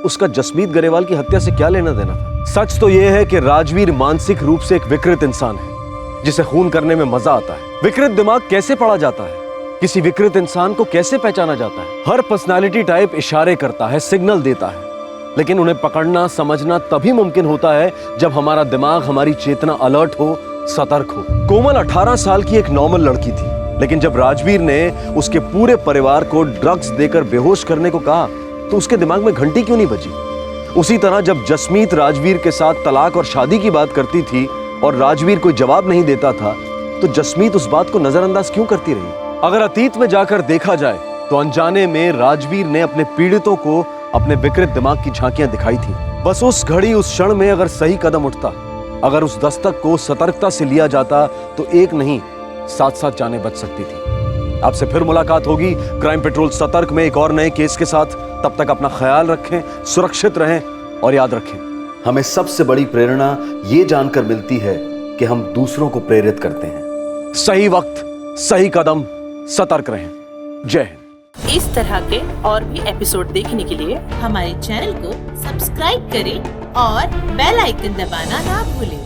उसका जसमीत गरेवाल की हत्या से क्या लेना देना था। सच तो यह है कि राजवीर मानसिक रूप से एक विकृत इंसान है, जिसे खून करने में मजा आता है। विकृत दिमाग कैसे पढ़ा जाता है, किसी विकृत इंसान को कैसे पहचाना जाता है? हर पर्सनालिटी टाइप इशारे करता है, सिग्नल देता है, लेकिन उन्हें पकड़ना समझना तभी मुमकिन होता है जब हमारा दिमाग, हमारी चेतना अलर्ट हो, सतर्क हो। कोमल 18 साल की एक नॉर्मल लड़की थी, लेकिन जब राजवीर ने उसके पूरे परिवार को ड्रग्स देकर बेहोश करने को कहा तो उसके दिमाग में घंटी क्यों नहीं बजी? उसी तरह जब जसमीत राजवीर के साथ तलाक और शादी की बात करती थी और राजवीर कोई जवाब नहीं देता था, तो जसमीत उस बात को नजरअंदाज क्यों करती रही? अगर अतीत में जाकर देखा जाए तो अनजाने में राजवीर ने अपने पीड़ितों को अपने विकृत दिमाग की झांकियां दिखाई थी। बस उस घड़ी, उस क्षण में अगर सही कदम उठता, अगर उस दस्तक को सतर्कता से लिया जाता, तो एक नहीं 7-7 जानें बच सकती थी। आपसे फिर मुलाकात होगी क्राइम पेट्रोल सतर्क में एक और नए केस के साथ। तब तक अपना ख्याल रखें, सुरक्षित रहें और याद रखें, हमें सबसे बड़ी प्रेरणा ये जानकर मिलती है कि हम दूसरों को प्रेरित करते हैं। सही वक्त, सही कदम, सतर्क रहें। जय हिंद। इस तरह के और भी एपिसोड देखने के लिए हमारे चैनल को सब्सक्राइब करें और बेल आइकन दबाना ना भूलें।